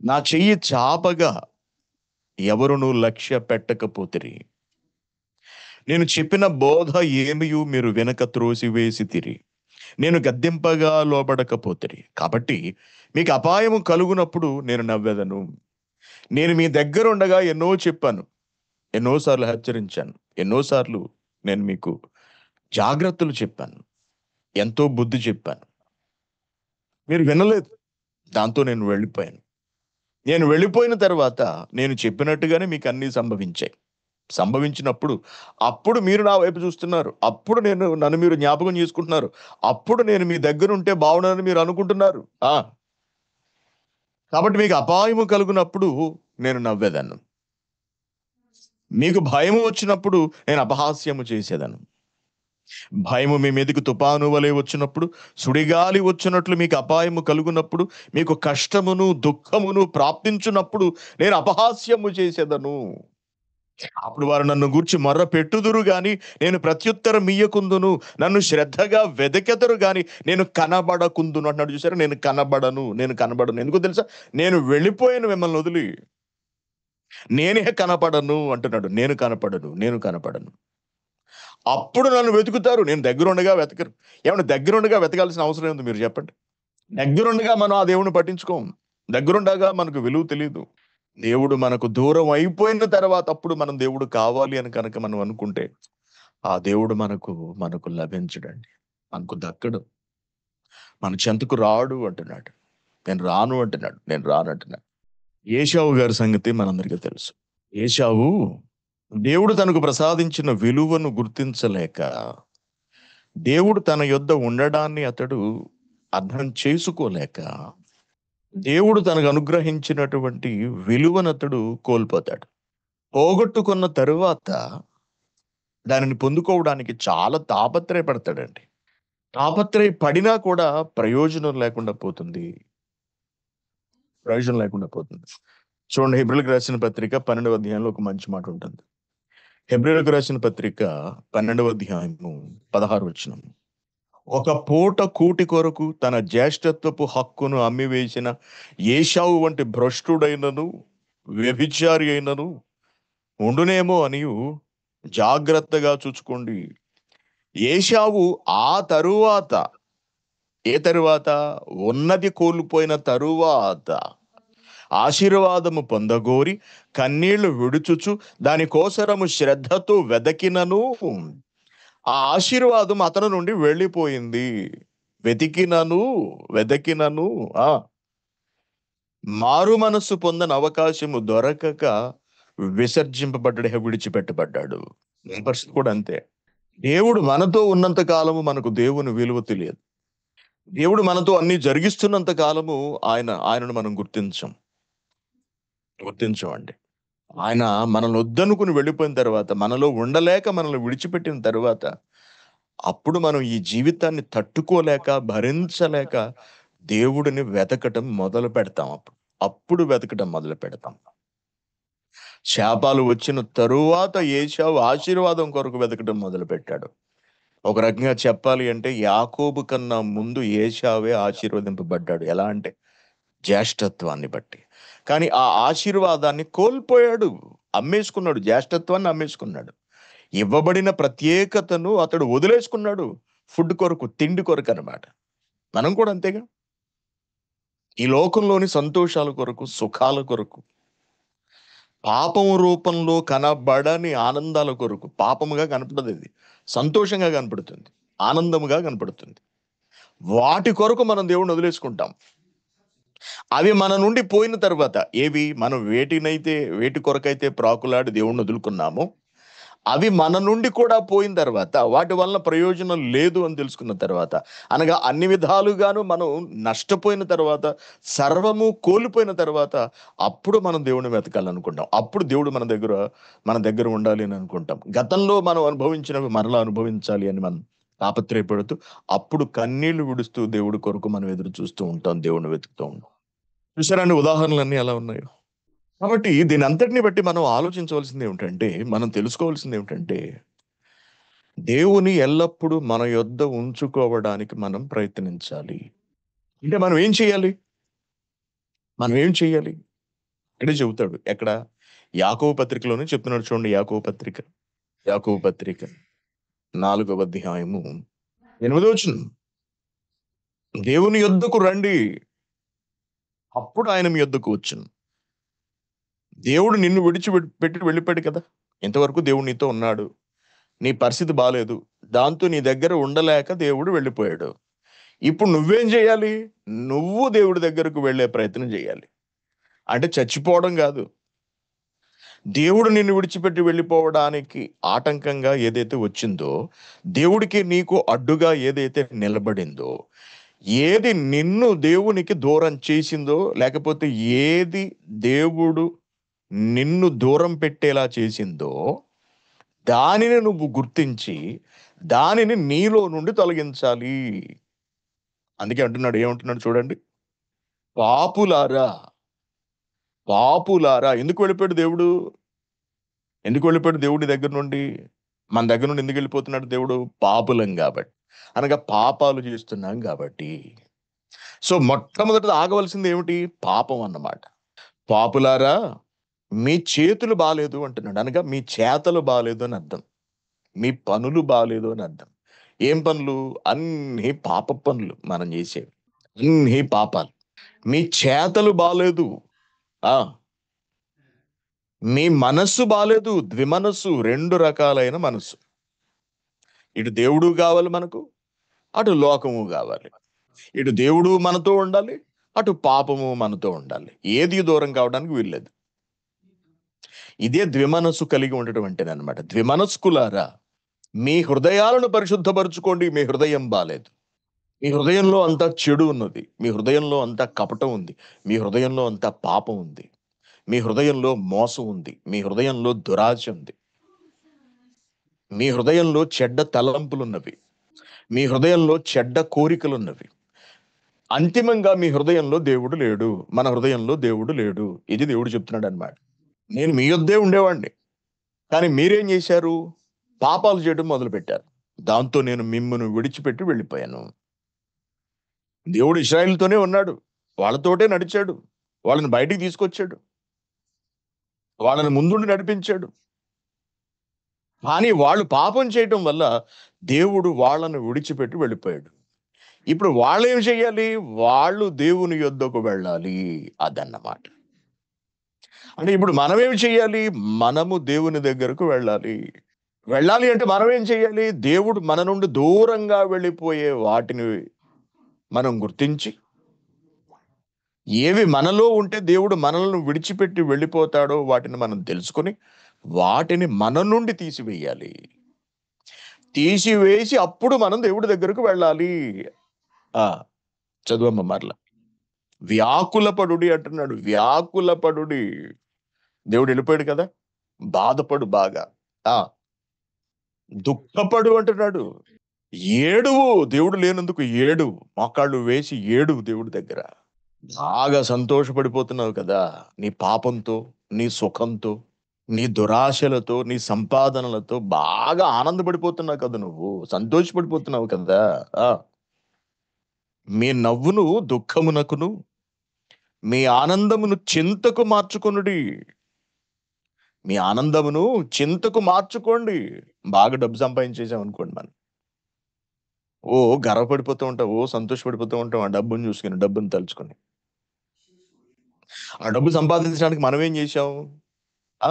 నా చెయ్యి చాపగా ఎవరును లక్ష్య పెట్టకపోతిరి. నేను చెప్పిన బోధ ఏమియు మీరు వినక త్రోసివేసితిరి. నేను గద్దింపగా లోబడకపోతిరి. కాబట్టి మీకు అపాయము కలుగునప్పుడు నేను నవ్వెదను. నేను మీ దగ్గరుండగా ఎన్నో చెప్పాను. ఎన్నోసార్లు హెచ్చరించాను. ఎన్నోసార్లు నేను మీకు జాగ్రత్తలు చెప్పాను. ఎంతో బుద్ధి చెప్పాను. మీరు వినలేదు. దాంతో నేను వెళ్ళిపోయాను. నేను వెళ్ళిపోయిన తర్వాత నేను చెప్పినట్టుగానే మీకు అన్నీ సంభవించాయి. సంభవించినప్పుడు అప్పుడు మీరు నా వైపు చూస్తున్నారు. అప్పుడు నన్ను మీరు జ్ఞాపకం చేసుకుంటున్నారు. అప్పుడు నేను మీ దగ్గరుంటే బావుండని మీరు అనుకుంటున్నారు. ఆ! కాబట్టి మీకు అపాయము కలుగునప్పుడు నేను నవ్వేదను. మీకు భయము వచ్చినప్పుడు నేను అపహాస్యము చేసేదను. భయము మీ మీదకి తుఫాను వలె వచ్చినప్పుడు, సుడిగాలి వచ్చినట్లు మీకు అపాయము కలుగునప్పుడు, మీకు కష్టమును, దుఃఖమును ప్రాప్తించునప్పుడు నేను అపహాస్యము చేసేదను. అప్పుడు వారు నన్ను గూర్చి మొర్ర పెట్టుదురు గాని, నేను ప్రత్యుత్తరం ఇయ్యకుందును. నన్ను శ్రద్ధగా వెదకెదరు గాని, నేను కనబడకుందును అంటున్నాడు చూసారా? నేను కనబడను, నేను కనబడను. ఎందుకో తెలుసా? నేను వెళ్ళిపోయాను మిమ్మల్ని వదిలి. నేనే కనపడను అంటున్నాడు. నేను కనపడను, నేను కనపడను. అప్పుడు నన్ను వెతుకుతారు. నేను దగ్గరుండగా వెతకరు. ఏవండీ దగ్గరుండగా వెతకాల్సిన అవసరం ఏముంది మీరు చెప్పండి? దగ్గరుండగా మనం ఆ దేవుడిని పట్టించుకోం. దగ్గరుండగా మనకు విలువ తెలీదు. దేవుడు మనకు దూరం అయిపోయిన తర్వాత అప్పుడు మనం దేవుడు కావాలి అని కనుక మనం అనుకుంటే, ఆ దేవుడు మనకు లభించడండి. మనకు దక్కడు. మన చెంతకు రాడు అంటున్నాడు. నేను రాను అంటున్నాడు. నేను రాను అంటున్నాడు. ఏశావు గారి సంగతి మనందరికీ తెలుసు. ఏశావు దేవుడు తనకు ప్రసాదించిన విలువను గుర్తించలేక, దేవుడు తన యొద్ద ఉండడాన్ని అతడు అర్థం చేసుకోలేక, దేవుడు తనకు అనుగ్రహించినటువంటి విలువనతడు కోల్పోతాడు. పోగొట్టుకున్న తరువాత దానిని పొందుకోవడానికి చాలా తాపత్రయపడతాడండి. తాపత్రయపడినా కూడా ప్రయోజనం లేకుండా పోతుంది. ప్రయోజనం లేకుండా పోతుంది. చూడండి హెబ్రీయులకు రాసిన పత్రిక 12వ అధ్యాయంలో ఒక మంచి మాట ఉంటుంది. హెబ్రీయులకు రాసిన పత్రిక 12వ అధ్యాయము 16 వచనం. ఒక పూట కూటి కొరకు తన జ్యేష్ఠత్వపు హక్కును అమ్మివేసిన ఏశావు వంటి భ్రష్టుడైనను, వ్యభిచారి అయినను ఉండునేమో అనియు జాగ్రత్తగా చూచుకోండి. ఏశావు ఆ తరువాత ఏ తరువాత? ఉన్నది కోల్పోయిన తరువాత ఆశీర్వాదము పొందగోరి కన్నీళ్లు విడుచుచు దాని కోసరము శ్రద్ధతో వెదకినను ఆ ఆశీర్వాదం అతని నుండి వెళ్ళిపోయింది. వెతికినను వెదకినను ఆ మారు మనస్సు పొందని అవకాశము దొరకక విసర్జింపబడ్డాడు, విడిచిపెట్టబడ్డాడు. మన పరిస్థితి కూడా అంతే. దేవుడు మనతో ఉన్నంత కాలము మనకు దేవుని విలువ తెలియదు. దేవుడు మనతో అన్ని జరిగిస్తున్నంత కాలము ఆయనను మనం గుర్తించమండి. ఆయన మనల్ని వద్దనుకుని వెళ్ళిపోయిన తర్వాత, మనలో ఉండలేక మనల్ని విడిచిపెట్టిన తర్వాత, అప్పుడు మనం ఈ జీవితాన్ని తట్టుకోలేక, భరించలేక దేవుడిని వెతకటం మొదలు పెడతాం అప్పుడు. అప్పుడు వెతకటం మొదలు పెడతాం. శాపాలు వచ్చిన తరువాత ఏశావు ఆశీర్వాదం కొరకు వెతకటం మొదలుపెట్టాడు. ఒక రకంగా చెప్పాలి అంటే యాకోబు కన్నా ముందు ఏశావే ఆశీర్వదింపబడ్డాడు. ఎలా అంటే జ్యేష్ఠత్వాన్ని బట్టి. కానీ ఆ ఆశీర్వాదాన్ని కోల్పోయాడు. అమ్మేసుకున్నాడు. జ్యేష్ఠత్వాన్ని అమ్మేసుకున్నాడు. ఇవ్వబడిన ప్రత్యేకతను అతడు వదిలేసుకున్నాడు. ఫుడ్ కొరకు, తిండి కొరకనమాట. మనం కూడా అంతేగా. ఈ లోకంలోని సంతోషాల కొరకు, సుఖాల కొరకు, పాపము రూపంలో కనబడని ఆనందాల కొరకు, పాపముగా కనపడదిది. సంతోషంగా కనపడుతుంది. ఆనందముగా కనపడుతుంది. వాటి కొరకు మనం దేవుడిని వదిలేసుకుంటాం. అవి మన నుండి పోయిన తర్వాత మనం వేటి కొరకైతే ప్రాకులాడి దేవుణ్ణి వదులుకున్నామో, అవి మన నుండి కూడా పోయిన తర్వాత, వాటి వలన ప్రయోజనం లేదు అని తెలుసుకున్న తర్వాత, అనగా అన్ని విధాలుగాను మనం నష్టపోయిన తర్వాత, సర్వము కోల్పోయిన తర్వాత, అప్పుడు మనం దేవుడిని వెతకాలనుకుంటాం. అప్పుడు దేవుడు మన దగ్గర ఉండాలి అని అనుకుంటాం. గతంలో మనం అనుభవించినవి మరలా అనుభవించాలి అని మనం తాపత్రయపడుతూ, అప్పుడు కన్నీళ్లు విడుస్తూ దేవుడి కొరకు మనం ఎదురు చూస్తూ ఉంటాం. దేవుడిని వెతుకుతూ ఉంటాం. చూసారా అండి ఉదాహరణలన్నీ ఎలా ఉన్నాయో? కాబట్టి దీనంతటిని బట్టి మనం ఆలోచించవలసిందేమిటంటే, మనం తెలుసుకోవాల్సిందేమిటంటే, దేవుని ఎల్లప్పుడూ మన యొద్ద ఉంచుకోవడానికి మనం ప్రయత్నించాలి. అంటే మనం ఏం చేయాలి? మనం ఏం చేయాలి? ఇక్కడే చెబుతాడు. ఎక్కడ? యాకోబు పత్రికలోనే చెప్తున్నాడు చూడండి. యాకోబు పత్రిక 4వ అధ్యాయము 8వ వచనం. దేవుని యొద్దకు రండి. అప్పుడు ఆయన మీ యొద్దకు వచ్చును. దేవుడు నిన్ను పెట్టి వెళ్ళిపోయాడు కదా! ఇంతవరకు దేవుడు నీతో ఉన్నాడు. నీ పరిస్థితి బాలేదు. దాంతో నీ దగ్గర ఉండలేక దేవుడు వెళ్ళిపోయాడు. ఇప్పుడు నువ్వేం చేయాలి? నువ్వు దేవుడి దగ్గరకు వెళ్ళే ప్రయత్నం చేయాలి. అంటే చచ్చిపోవడం కాదు. దేవుడు నిన్ను విడిచిపెట్టి వెళ్ళిపోవడానికి ఆటంకంగా ఏదైతే వచ్చిందో, దేవుడికి నీకు అడ్డుగా ఏదైతే నిలబడిందో, ఏది నిన్ను దేవునికి దూరం చేసిందో, లేకపోతే ఏది దేవుడు నిన్ను దూరం పెట్టేలా చేసిందో, దానిని నువ్వు గుర్తించి, దానిని నీలో నుండి తొలగించాలి. అందుకే అంటున్నాడు, ఏమంటున్నాడు చూడండి. పాపులారా, పాపులారా ఎందుకు వెళ్ళిపోయాడు దేవుడు? ఎందుకు వెళ్ళిపోయాడు దేవుడి దగ్గర నుండి? మన దగ్గర నుండి ఎందుకు వెళ్ళిపోతున్నాడు దేవుడు? పాపులం కాబట్టి. అనగా పాపాలు చేస్తున్నాం కాబట్టి. సో, మొట్టమొదట ఆగవలసింది ఏమిటి? పాపం అన్నమాట. పాపులారా, మీ చేతులు బాలేదు అంటున్నాడు. అనగా మీ చేతలు బాలేదు అని అర్థం. మీ పనులు బాలేదు అని అర్థం. ఏం పనులు? అన్నీ పాపపు పనులు మనం చేసేవి. అన్నీ పాపాలు. మీ చేతలు బాలేదు. ఆ! మీ మనస్సు బాలేదు. ద్విమనస్సు, 2 రకాలైన మనస్సు. ఇటు దేవుడు గావాలి మనకు, అటు లోకము గావాలి. ఇటు దేవుడు మనతో ఉండాలి, అటు పాపము మనతో ఉండాలి. ఏది దూరం కావడానికి వీల్లేదు. ఇదే ద్విమనస్సు కలిగి ఉండటం అంటేనన్నమాట. ద్విమనస్కులారా, మీ హృదయాలను పరిశుద్ధపరుచుకోండి. మీ హృదయం బాలేదు. మీ హృదయంలో అంతా చెడు ఉన్నది. మీ హృదయంలో అంతా కపటం ఉంది. మీ హృదయంలో అంతా పాపం ఉంది. మీ హృదయంలో మోసం ఉంది. మీ హృదయంలో దురాశ ఉంది. మీ హృదయంలో చెడ్డ తలంపులున్నవి. మీ హృదయంలో చెడ్డ కోరికలున్నవి. అంతిమంగా మీ హృదయంలో దేవుడు లేడు. మన హృదయంలో దేవుడు లేడు. ఇది దేవుడు చెప్తున్నాడన్నమాట. నేను మీ యొద్దే ఉండేవాడిని. కానీ మీరేం చేశారు? పాపాలు చేయడం మొదలుపెట్టారు. దాంతో నేను మిమ్మును విడిచిపెట్టి వెళ్ళిపోయాను. దేవుడు ఇశ్రాయేలుతోనే ఉన్నాడు. వాళ్ళతోటే నడిచాడు. వాళ్ళని బయటికి తీసుకొచ్చాడు. వాళ్ళని ముందుండి నడిపించాడు. కానీ వాళ్ళు పాపం చేయటం వల్ల దేవుడు వాళ్ళను విడిచిపెట్టి వెళ్ళిపోయాడు. ఇప్పుడు వాళ్ళేం చేయాలి? వాళ్ళు దేవుని యొద్దకు వెళ్ళాలి. అదన్నమాట. అంటే ఇప్పుడు మనమేం చేయాలి? మనము దేవుని దగ్గరకు వెళ్ళాలి. వెళ్ళాలి అంటే మనమేం చేయాలి? దేవుడు మన నుండి దూరంగా వెళ్ళిపోయే వాటిని మనం గుర్తించి, ఏవి మనలో ఉంటే దేవుడు మనలను విడిచిపెట్టి వెళ్ళిపోతాడో వాటిని మనం తెలుసుకొని, వాటిని మన నుండి తీసివేయాలి. తీసివేసి అప్పుడు మనం దేవుడి దగ్గరకు వెళ్ళాలి. ఆ! చదువమ్మ మరల. వ్యాకులపడుడి అంటున్నాడు. వ్యాకులపడుడి. దేవుడు వెళ్ళిపోయాడు కదా! బాధపడు బాగా. ఆ! దుఃఖపడు అంటున్నాడు. ఏడువు. దేవుడు లేనందుకు ఏడువు. మోకాళ్ళు వేసి ఏడువు దేవుడి దగ్గర. బాగా సంతోషపడిపోతున్నావు కదా! నీ పాపంతో, నీ సుఖంతో, నీ దురాశలతో, నీ సంపాదనలతో బాగా ఆనందపడిపోతున్నావు కదా నువ్వు. సంతోషపడిపోతున్నావు కదా! ఆ! మీ నవ్వును దుఃఖమునకును, మీ ఆనందమును చింతకు మార్చుకొనుడి. మీ ఆనందమును చింతకు మార్చుకోండి. బాగా డబ్బు సంపాదించేసామనుకోండి మనం. గర్వపడిపోతూ ఉంటాం. సంతోషపడిపోతూ ఉంటాం. ఆ డబ్బుని చూసుకొని, డబ్బుని తలుచుకొని. ఆ డబ్బు సంపాదించడానికి మనమేం చేశాం? ఆ!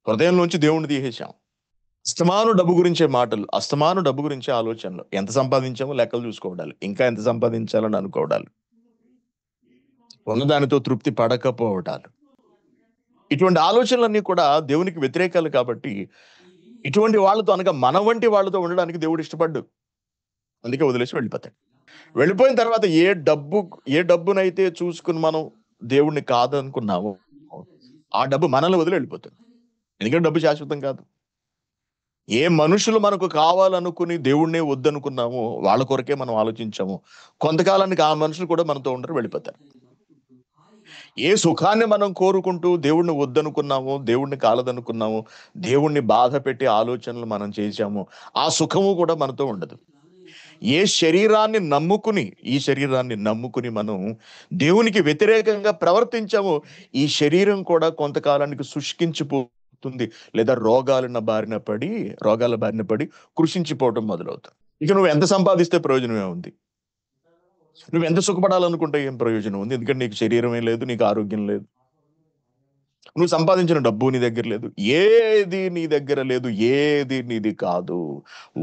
హృదయంలోంచి దేవుడిని తీసేశాం. అస్తమాను డబ్బు గురించే మాటలు, అస్తమాను డబ్బు గురించే ఆలోచనలు. ఎంత సంపాదించామో లెక్కలు చూసుకోవడాలు. ఇంకా ఎంత సంపాదించాలని అనుకోవడాలు. ఉన్నదానితో తృప్తి పడకపోవడాలు. ఇటువంటి ఆలోచనలన్నీ కూడా దేవునికి వ్యతిరేకాలు కాబట్టి, ఇటువంటి వాళ్ళతో అనగా మన వంటి వాళ్ళతో ఉండడానికి దేవుడు ఇష్టపడ్డు. అందుకే వదిలేసి వెళ్ళిపోతాడు. వెళ్ళిపోయిన తర్వాత ఏ డబ్బునైతే చూసుకొని మనం దేవుడిని కాదనుకున్నామో, ఆ డబ్బు మనల్ని వదిలి వెళ్ళిపోతుంది. ఎందుకంటే డబ్బు శాశ్వతం కాదు. ఏ మనుషులు మనకు కావాలనుకుని దేవుడినే వద్దనుకున్నామో, వాళ్ళ కొరకే మనం ఆలోచించామో, కొంతకాలానికి ఆ మనుషులు కూడా మనతో ఉండరు, వెళ్ళిపోతారు. ఏ సుఖాన్ని మనం కోరుకుంటూ దేవుడిని వద్దనుకున్నామో, దేవుడిని కాలదనుకున్నామో, దేవుడిని బాధపెట్టే ఆలోచనలు మనం చేశామో, ఆ సుఖము కూడా మనతో ఉండదు. ఏ శరీరాన్ని నమ్ముకుని, ఈ శరీరాన్ని నమ్ముకుని మనం దేవునికి వ్యతిరేకంగా ప్రవర్తించామో, ఈ శరీరం కూడా కొంతకాలానికి శుష్కించిపోతుంది. లేదా రోగాల బారిన పడి కృషించిపోవటం మొదలవుతుంది. ఇక నువ్వు ఎంత సంపాదిస్తే ప్రయోజనం ఏముంది? నువ్వెంత సుఖపడాలనుకుంటే ఏం ప్రయోజనం ఉంది? ఎందుకంటే నీకు శరీరమే లేదు, నీకు ఆరోగ్యం లేదు. నువ్వు సంపాదించిన డబ్బు నీ దగ్గర లేదు. ఏది నీ దగ్గర లేదు. ఏది నీది కాదు.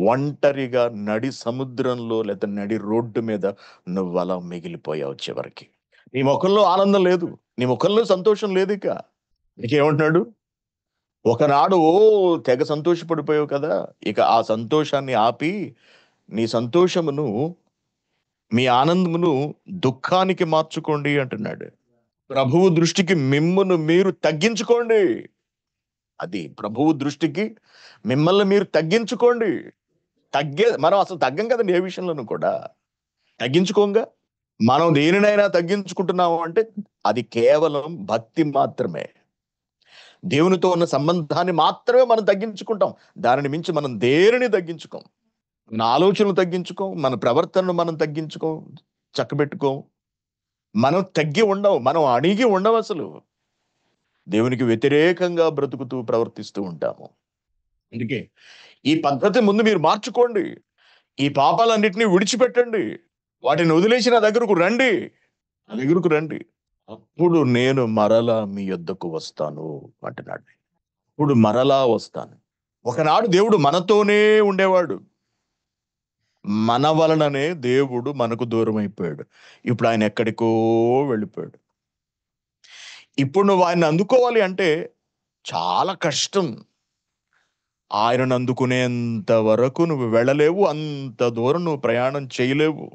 ఒంటరిగా నడి సముద్రంలో లేతే నడి రోడ్డు మీద నువ్వలా మిగిలిపోయావు చివరికి. నీ మొఖంలో ఆనందం లేదు. నీ ముఖంలో సంతోషం లేదిక. నీకేమంటున్నాడు? ఒకనాడు తెగ సంతోషపడిపోయావు కదా! ఇక ఆ సంతోషాన్ని ఆపి, నీ సంతోషమును, మీ ఆనందమును దుఃఖానికి మార్చుకోండి అంటున్నాడు. ప్రభువు దృష్టికి మిమ్మును మీరు తగ్గించుకోండి. అది ప్రభువు దృష్టికి మిమ్మల్ని మీరు తగ్గించుకోండి. మనం అసలు తగ్గం కదండీ ఏ విషయంలోనూ కూడా. తగ్గించుకోంగా. మనం దేనినైనా తగ్గించుకుంటున్నాము అంటే అది కేవలం భక్తి మాత్రమే. దేవునితో ఉన్న సంబంధాన్ని మాత్రమే మనం తగ్గించుకుంటాం. దానిని మించి మనం దేనిని తగ్గించుకోం. మన ఆలోచనలు తగ్గించుకోం. మన ప్రవర్తనను మనం తగ్గించుకోం. చక్కబెట్టుకోం. మనం తగ్గి ఉండం. మనం అణిగి ఉండమసలు. దేవునికి వ్యతిరేకంగా బ్రతుకుతూ ప్రవర్తిస్తూ ఉంటాము. అందుకే ఈ పద్ధతి ముందు మీరు మార్చుకోండి. ఈ పాపాలన్నిటిని విడిచిపెట్టండి. వాటిని వదిలేసి నా దగ్గరకు రండి. నా దగ్గరకు రండి. అప్పుడు నేను మరలా మీ యొద్దకు వస్తాను అంటున్నాడు. ఇప్పుడు మరలా వస్తాను. ఒకనాడు దేవుడు మనతోనే ఉండేవాడు. మన వలననే దేవుడు మనకు దూరమైపోయాడు. ఇప్పుడు ఆయన ఎక్కడికో వెళ్ళిపోయాడు. ఇప్పుడు నువ్వు ఆయన్ని అందుకోవాలి అంటే చాలా కష్టం. ఆయనను అందుకునేంత వరకు నువ్వు వెళ్ళలేవు. అంత దూరం నువ్వు ప్రయాణం చేయలేవు.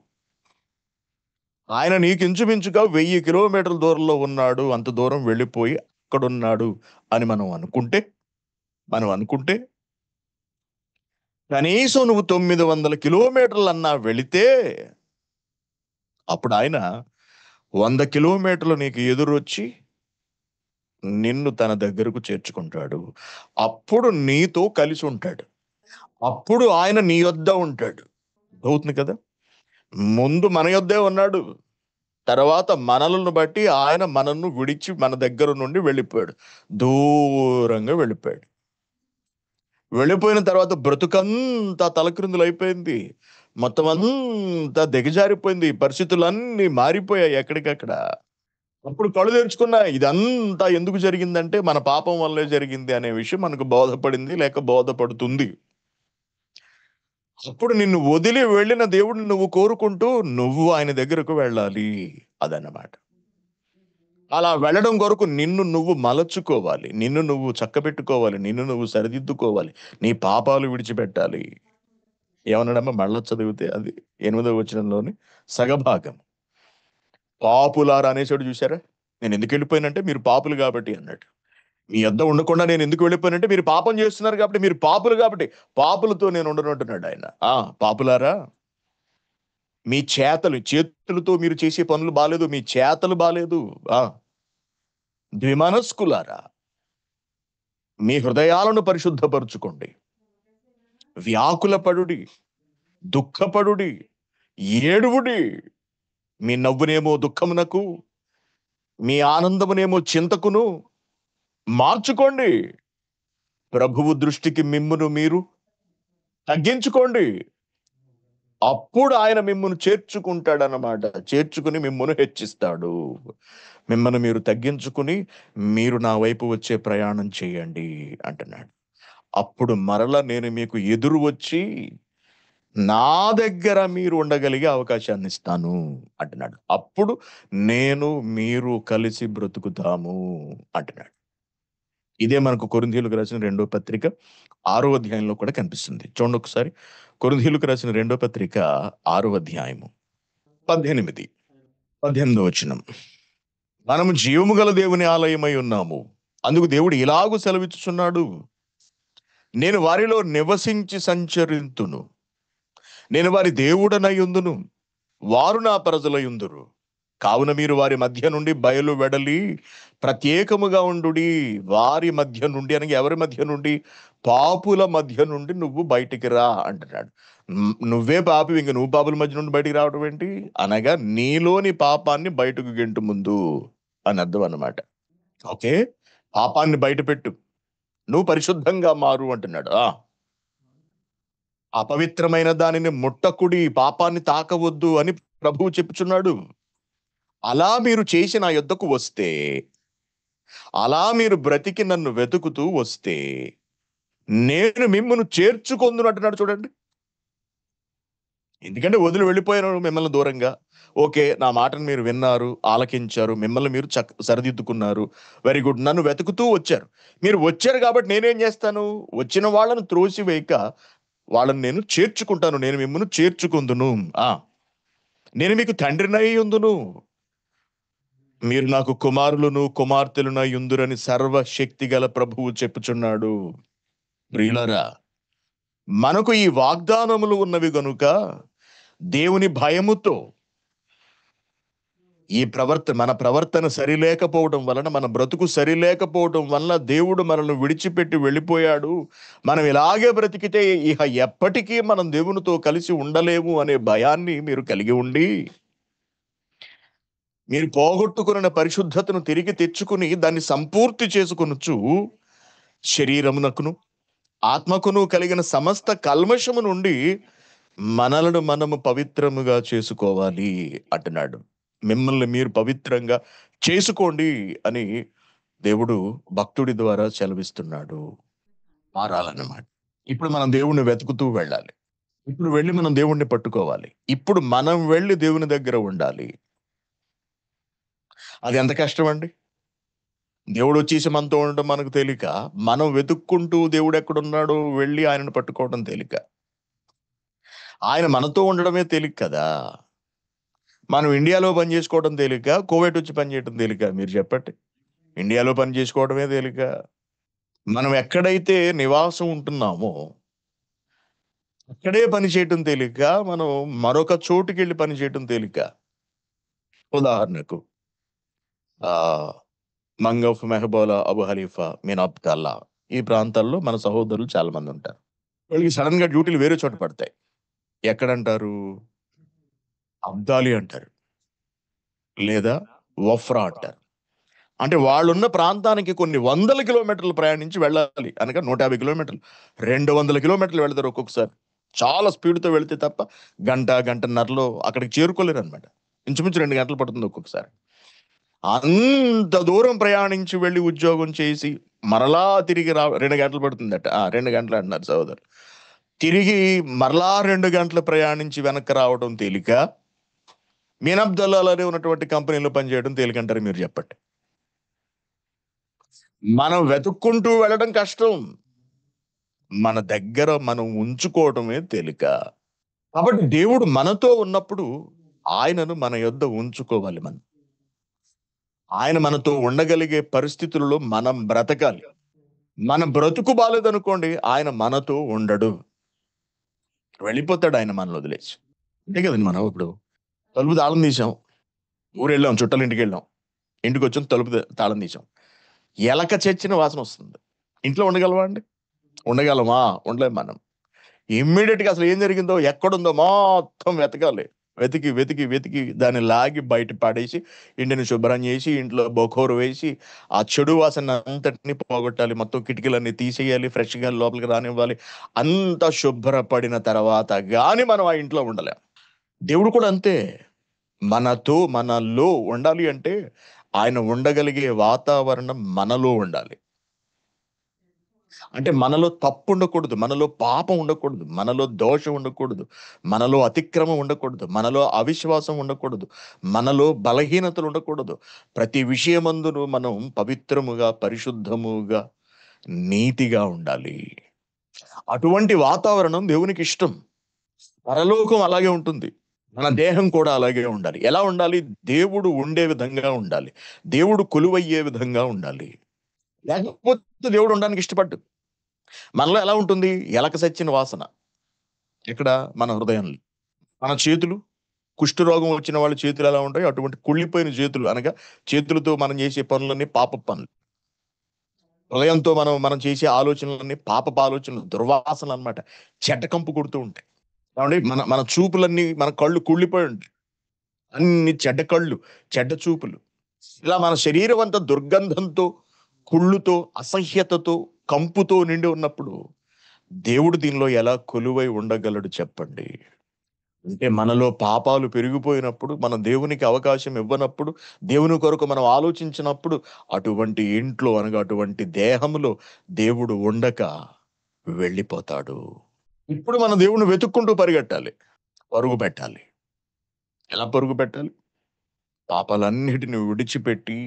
ఆయన నీకు ఇంచుమించుగా 1000 కిలోమీటర్ల దూరంలో ఉన్నాడు. అంత దూరం వెళ్ళిపోయి అక్కడున్నాడు అని మనం అనుకుంటే కనీసం నువ్వు 900 కిలోమీటర్లన్నా వెళితే అప్పుడు ఆయన 100 కిలోమీటర్లు నీకు ఎదురొచ్చి నిన్ను తన దగ్గరకు చేర్చుకుంటాడు. అప్పుడు నీతో కలిసి ఉంటాడు. అప్పుడు ఆయన నీ యొద్ద ఉంటాడు. అవుతుంది కదా! ముందు మన యొద్దే ఉన్నాడు. తర్వాత మనలను బట్టి ఆయన మనను విడిచి మన దగ్గర నుండి వెళ్ళిపోయాడు. దూరంగా వెళ్ళిపోయాడు. వెళ్ళిపోయిన తర్వాత బ్రతుకంతా తలక్రిందులైపోయింది. మొత్తం అంతా దిగజారిపోయింది. పరిస్థితులన్నీ మారిపోయాయి ఎక్కడికక్కడ. అప్పుడు కళ్ళు తెరుచుకున్నా ఇదంతా ఎందుకు జరిగిందంటే మన పాపం వల్లే జరిగింది అనే విషయం మనకు బోధపడింది లేక బోధపడుతుంది. అప్పుడు నిన్ను వదిలి వెళ్ళిన దేవుడిని నువ్వు కోరుకుంటూ నువ్వు ఆయన దగ్గరకు వెళ్ళాలి. అదన్నమాట. అలా వెళ్ళడం కొరకు నిన్ను నువ్వు మలచుకోవాలి. నిన్ను నువ్వు చక్కబెట్టుకోవాలి. నిన్ను నువ్వు సరిదిద్దుకోవాలి. నీ పాపాలు విడిచిపెట్టాలి. ఏమన్నాడమ్మా మళ్ళా చదివితే అది 8వ వచనంలోని సగభాగం. పాపులారా అనేసాడు చూసారా? నేనెందుకు వెళ్ళిపోయానంటే మీరు పాపులు గాబట్టి అన్నాడు. మీ యొద్ద ఉండకుండా నేనెందుకు వెళ్ళిపోయానంటే మీరు పాపం చేస్తున్నారు కాబట్టి, మీరు పాపులు కాబట్టి. పాపులతో నేను ఉండను అంటున్నాడు ఆయన. పాపులారా మీ చేతులతో మీరు చేసే పనులు బాలేదు. మీ చేతలు బాలేదు. ఆ! ద్విమనస్కులారా మీ హృదయాలను పరిశుద్ధపరుచుకోండి. వ్యాకులపడుడి, దుఃఖపడుడి, ఏడువుడి. మీ నవ్వునేమో దుఃఖమునకు, మీ ఆనందమునేమో చింతకును మార్చుకోండి. ప్రభువు దృష్టికి మిమ్మును మీరు తగ్గించుకోండి. అప్పుడు ఆయన మిమ్మును చేర్చుకుంటాడన్నమాట. చేర్చుకుని మిమ్మును హెచ్చిస్తాడు. మిమ్మల్ని మీరు తగ్గించుకుని మీరు నా వైపు వచ్చే ప్రయాణం చేయండి అంటున్నాడు. అప్పుడు మరల నేను మీకు ఎదురు వచ్చి నా దగ్గర మీరు ఉండగలిగే అవకాశాన్నిస్తాను అంటున్నాడు. అప్పుడు నేను మీరు కలిసి బ్రతుకుతాము అంటున్నాడు. ఇదే మనకు కొరింథీయులకు రాసిన రెండో పత్రిక 6వ అధ్యాయంలో కూడా కనిపిస్తుంది. చూడండి ఒకసారి. కొరింథీయులకు రాసిన రెండో పత్రిక 6వ అధ్యాయము 18, 18వ వచనం. మనము జీవము గల దేవుని ఆలయమై ఉన్నాము. అందుకు దేవుడు ఇలాగు సెలవిచ్చుచున్నాడు. నేను వారిలో నివసించి సంచరింతును. నేను వారి దేవుడనయుందును. వారు నా ప్రజలయుందురు. కావున మీరు వారి మధ్య నుండి బయలు వెడలి ప్రత్యేకముగా ఉండుడి. వారి మధ్య నుండి అనగా ఎవరి మధ్య నుండి? పాపుల మధ్య నుండి నువ్వు బయటికి రా అంటున్నాడు. నువ్వే పాపి, ఇంక నువ్వు పాపుల మధ్య నుండి బయటికి రావడం ఏంటి? అనగా నీలోని పాపాన్ని బయటకు గెంటు ముందు అని అర్థం అన్నమాట. ఓకే, పాపాన్ని బయట పెట్టు, నువ్వు పరిశుద్ధంగా మారు అంటున్నాడు. అపవిత్రమైన దానిని ముట్టకుడి, పాపాన్ని తాకవద్దు అని ప్రభువు చెప్పుచున్నాడు. అలా మీరు చేసి నా యొద్దకు వస్తే అలా మీరు బ్రతికి నన్ను వెతుకుతూ వస్తే నేను మిమ్మును చేర్చుకొందును అంటున్నాడు చూడండి. ఎందుకంటే వదిలి వెళ్ళిపోయాను మిమ్మల్ని దూరంగా. ఓకే. నా మాటను మీరు విన్నారు, ఆలకించారు. మిమ్మల్ని మీరు సరిదిద్దుకున్నారు. Very good. నన్ను వెతుకుతూ వచ్చారు. మీరు వచ్చారు కాబట్టి నేనేం చేస్తాను? వచ్చిన వాళ్ళని త్రోసివేయక వాళ్ళని నేను చేర్చుకుంటాను. నేను మిమ్మును చేర్చుకుందును. ఆ! నేను మీకు తండ్రినై యుందును. మీరు నాకు కుమారులును, కుమార్తెలునై యుందురని సర్వశక్తిగల ప్రభువు చెప్పుచున్నాడు. ప్రియులారా, మనకు ఈ వాగ్దానములు ఉన్నవి గనుక దేవుని భయముతో మన ప్రవర్తన సరిలేకపోవడం వలన, మన బ్రతుకు సరిలేకపోవడం వలన దేవుడు మనల్ని విడిచిపెట్టి వెళ్ళిపోయాడు. మనం ఇలాగే బ్రతికితే ఇహ ఎప్పటికీ మనం దేవునితో కలిసి ఉండలేము అనే భయాన్ని మీరు కలిగి ఉండి, మీరు పోగొట్టుకున్న పరిశుద్ధతను తిరిగి తెచ్చుకుని దాన్ని సంపూర్తి చేసుకొనుచు శరీరమునకును ఆత్మకును కలిగిన సమస్త కల్మషము నుండి మనలను మనము పవిత్రముగా చేసుకోవాలి అంటున్నాడు. మిమ్మల్ని మీరు పవిత్రంగా చేసుకోండి అని దేవుడు భక్తుడి ద్వారా సెలవిస్తున్నాడు. మారాలన్నమాట. ఇప్పుడు మనం దేవుణ్ణి వెతుకుతూ వెళ్ళాలి. ఇప్పుడు వెళ్ళి మనం దేవుణ్ణి పట్టుకోవాలి. ఇప్పుడు మనం వెళ్ళి దేవుని దగ్గర ఉండాలి. అది ఎంత కష్టమండి. దేవుడొచ్చేసి మనతో ఉండడం మనకు తేలిక. మనం వెతుక్కుంటూ దేవుడెక్కడున్నాడో వెళ్ళి ఆయనను పట్టుకోవడం తేలిక. ఆయన మనతో ఉండడమే తేలిక కదా! మనం ఇండియాలో పని చేసుకోవడం తేలిక, కువైట్ వచ్చి పని చేయడం తేలిక మీరు చెప్పండి. ఇండియాలో పని చేసుకోవడమే తేలిక. మనం ఎక్కడైతే నివాసం ఉంటున్నామో, అక్కడే పని చేయటం తేలిక. మనం మరొక చోటుకెళ్ళి పని చేయటం తేలిక. ఉదాహరణకు ఆహ్, మంగఫ్, మెహబూలా, అబు హనీఫా, మినాబ్ కల్లా ఈ ప్రాంతాల్లో మన సహోదరులు చాలా మంది ఉంటారు. వీళ్ళకి సడెన్‌గా డ్యూటీలు వేరే చోట పడతాయి. ఎక్కడంటారు? అబ్దాలి అంటారు. లేదా వఫ్రా అంటారు. అంటే వాళ్ళున్న ప్రాంతానికి కొన్ని వందల కిలోమీటర్లు ప్రయాణించి వెళ్ళాలి. అనగా 150 కిలోమీటర్లు, 200 కిలోమీటర్లు వెళ్తారు ఒక్కొక్కసారి. చాలా స్పీడ్‌తో వెళితే తప్ప గంట, గంటన్నరలో అక్కడికి చేరుకోలేరనమాట. ఇంచుమించు 2 గంటలు పడుతుంది ఒక్కొక్కసారి. అంత దూరం ప్రయాణించి వెళ్లి ఉద్యోగం చేసి మరలా తిరిగి 2 గంటలు పడుతుందట. 2 గంటలు అంటున్నారు సహోదరులు. తిరిగి మరలా 2 గంటలు ప్రయాణించి వెనక్కి రావడం తేలిక. మీనప్ దల్లాలనే ఉన్నటువంటి కంపెనీలో పనిచేయడం తేలికంటారు మీరు చెప్పండి. మనం వెతుక్కుంటూ వెళ్ళడం కష్టం. మన దగ్గర మనం ఉంచుకోవడమే తేలిక. కాబట్టి దేవుడు మనతో ఉన్నప్పుడు ఆయనను మన యొద్ద ఉంచుకోవాలి మనం. ఆయన మనతో ఉండగలిగే పరిస్థితులలో మనం బ్రతకాలి. మన బ్రతుకు బాలేదనుకోండి ఆయన మనతో ఉండడు. వెళ్ళిపోతాడు ఆయన మనల్ని వదిలేసి. అంతే కదండీ మనం ఇప్పుడు తలుపు తాళం తీసాం. ఊరెళ్ళాం చుట్టాలింటికెళ్ళాం. ఇంటికొచ్చాం తలుపు తాళం తీసాం. ఎలక చచ్చిన వాసనొస్తుంది. ఇంట్లో ఉండగలమా అండి? ఉండగలమా? ఉండలేం మనం. ఇమ్మీడియేట్‌గా అసలు ఏం జరిగిందో, ఎక్కడుందో మొత్తం వెతకాలి. వెతికి, వెతికి, వెతికి దాన్ని లాగి బయట పడేసి, ఇంటిని శుభ్రం చేసి, ఇంట్లో బొఖోరు వేసి, ఆ చెడు వాసన అంతటిని పోగొట్టాలి. మొత్తం కిటికీలన్నీ తీసేయాలి. ఫ్రెష్‌గా లోపలికి రానివ్వాలి. అంతా శుభ్రపడిన తర్వాత గాని మనం ఆ ఇంట్లో ఉండలేం. దేవుడు కూడా అంతే. మనలో ఉండాలి అంటే, ఆయన ఉండగలిగే వాతావరణం మనలో ఉండాలి. అంటే మనలో తప్పు ఉండకూడదు. మనలో పాపం ఉండకూడదు. మనలో దోషం ఉండకూడదు. మనలో అతిక్రమం ఉండకూడదు. మనలో అవిశ్వాసం ఉండకూడదు. మనలో బలహీనతలు ఉండకూడదు. ప్రతి విషయమందును మనం పవిత్రముగా, పరిశుద్ధముగా, నీతిగా ఉండాలి. అటువంటి వాతావరణం దేవునికిష్టం. పరలోకం అలాగే ఉంటుంది. మన దేహం కూడా అలాగే ఉండాలి. ఎలా ఉండాలి? దేవుడు ఉండే విధంగా ఉండాలి. దేవుడు కొలువయ్యే విధంగా ఉండాలి. లేకపోతే దేవుడు ఉండడానికి ఇష్టపడ్డు. మనలో ఎలా ఉంటుంది? ఎలక సచ్చిన వాసన. ఎక్కడ? మన హృదయంలో. మన చేతులు, కుష్ఠరోగం వచ్చిన వాళ్ళ చేతులు ఎలా ఉంటాయో అటువంటి కుళ్ళిపోయిన చేతులు అనగా చేతులతో మనం చేసే పనులన్నీ పాపపు పనులు. హృదయంతో మనం చేసే ఆలోచనలన్నీ పాపపు ఆలోచనలు, దుర్వాసనలనమాట. చెడ్డ కంపు కొడుతూ ఉంటాయి. ఏవండీ మన మన చూపులన్నీ మన కళ్ళు కుళ్ళిపోయి ఉంటాయి. అన్ని చెడ్డ కళ్ళు, చెడ్డ చూపులు. ఇలా మన శరీరం అంతా దుర్గంధంతో, కుళ్ళుతో, అసహ్యతతో, కంపుతో నిండి ఉన్నప్పుడు దేవుడు దీనిలో ఎలా కొలువై ఉండగలడు చెప్పండి. అంటే మనలో పాపాలు పెరిగిపోయినప్పుడు, మనం దేవునికి అవకాశం ఇవ్వనప్పుడు, దేవుని కొరకు మనం ఆలోచించినప్పుడు, అటువంటి ఇంట్లో అనగా అటువంటి దేహంలో దేవుడు ఉండక వెళ్ళిపోతాడు. ఇప్పుడు మన దేవుడిని వెతుక్కుంటూ పరిగెట్టాలి. పరుగు పెట్టాలి. ఎలా పరుగు పెట్టాలి? పాపాలన్నిటిని విడిచిపెట్టి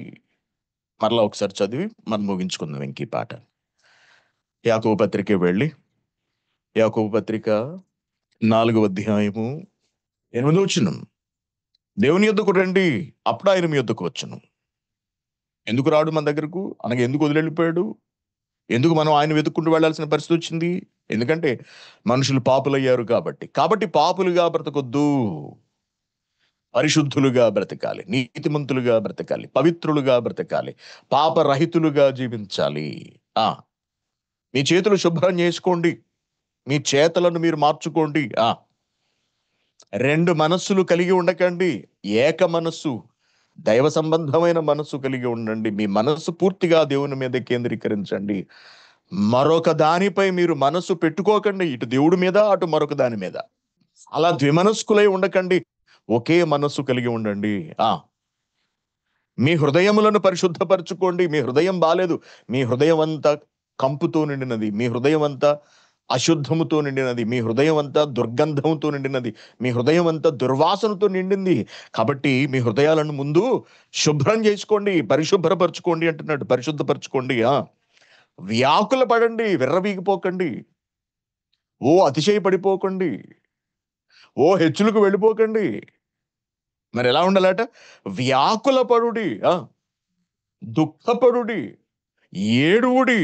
మరలా ఒకసారి చదివి మనం ముగించుకుందాం ఇంక ఈ పాట. యాకోబు పత్రికే వెళ్ళి, యాకోబు పత్రిక 4వ అధ్యాయము 8వ వచనం. దేవుని యొద్దకు రండి, అప్పుడు ఆయన మీ యొద్దకు వచ్చును. ఎందుకు రాడు మన దగ్గరకు? అనగా ఎందుకు వదిలెళ్ళిపోయాడు? ఎందుకు మనం ఆయన వెతుక్కుంటూ వెళ్ళాల్సిన పరిస్థితి వచ్చింది? ఎందుకంటే మనుషులు పాపులయ్యారు కాబట్టి. కాబట్టి పాపులుగా బ్రతకొద్దు. పరిశుద్ధులుగా బ్రతకాలి. నీతిమంతులుగా బ్రతకాలి. పవిత్రులుగా బ్రతకాలి. పాపరహితులుగా జీవించాలి. ఆ! మీ చేతులు శుభ్రం చేసుకోండి. మీ చేతలను మీరు మార్చుకోండి. 2 మనస్సులు కలిగి ఉండకండి. ఏక మనస్సు, దైవ సంబంధమైన మనస్సు కలిగి ఉండండి. మీ మనస్సు పూర్తిగా దేవుని మీద కేంద్రీకరించండి. మరొక దానిపై మీరు మనస్సు పెట్టుకోకండి. ఇటు దేవుడి మీద, అటు మరొక దాని మీద. అలా ద్విమనస్కులై ఉండకండి. ఒకే మనస్సు కలిగి ఉండండి. ఆ! మీ హృదయములను పరిశుద్ధపరచుకోండి. మీ హృదయం బాలేదు. మీ హృదయం అంతా కంపుతో నిండినది. మీ హృదయం అంతా అశుద్ధముతో నిండినది. మీ హృదయం అంతా దుర్గంధంతో నిండినది. మీ హృదయం అంతా దుర్వాసనతో నిండింది. కాబట్టి మీ హృదయాలను ముందు శుభ్రం చేసుకోండి. పరిశుభ్రపరచుకోండి అంటున్నాడు. పరిశుద్ధపరచుకోండి. వ్యాకుల పడండి. విర్రవీగిపోకండి. ఓ అతిశయపడిపోకండి. ఓ హెచ్చులకు వెళ్ళిపోకండి. మరి ఎలా ఉండాలట? వ్యాకుల పడుడి. దుఃఖపడుడి. ఏడువుడి.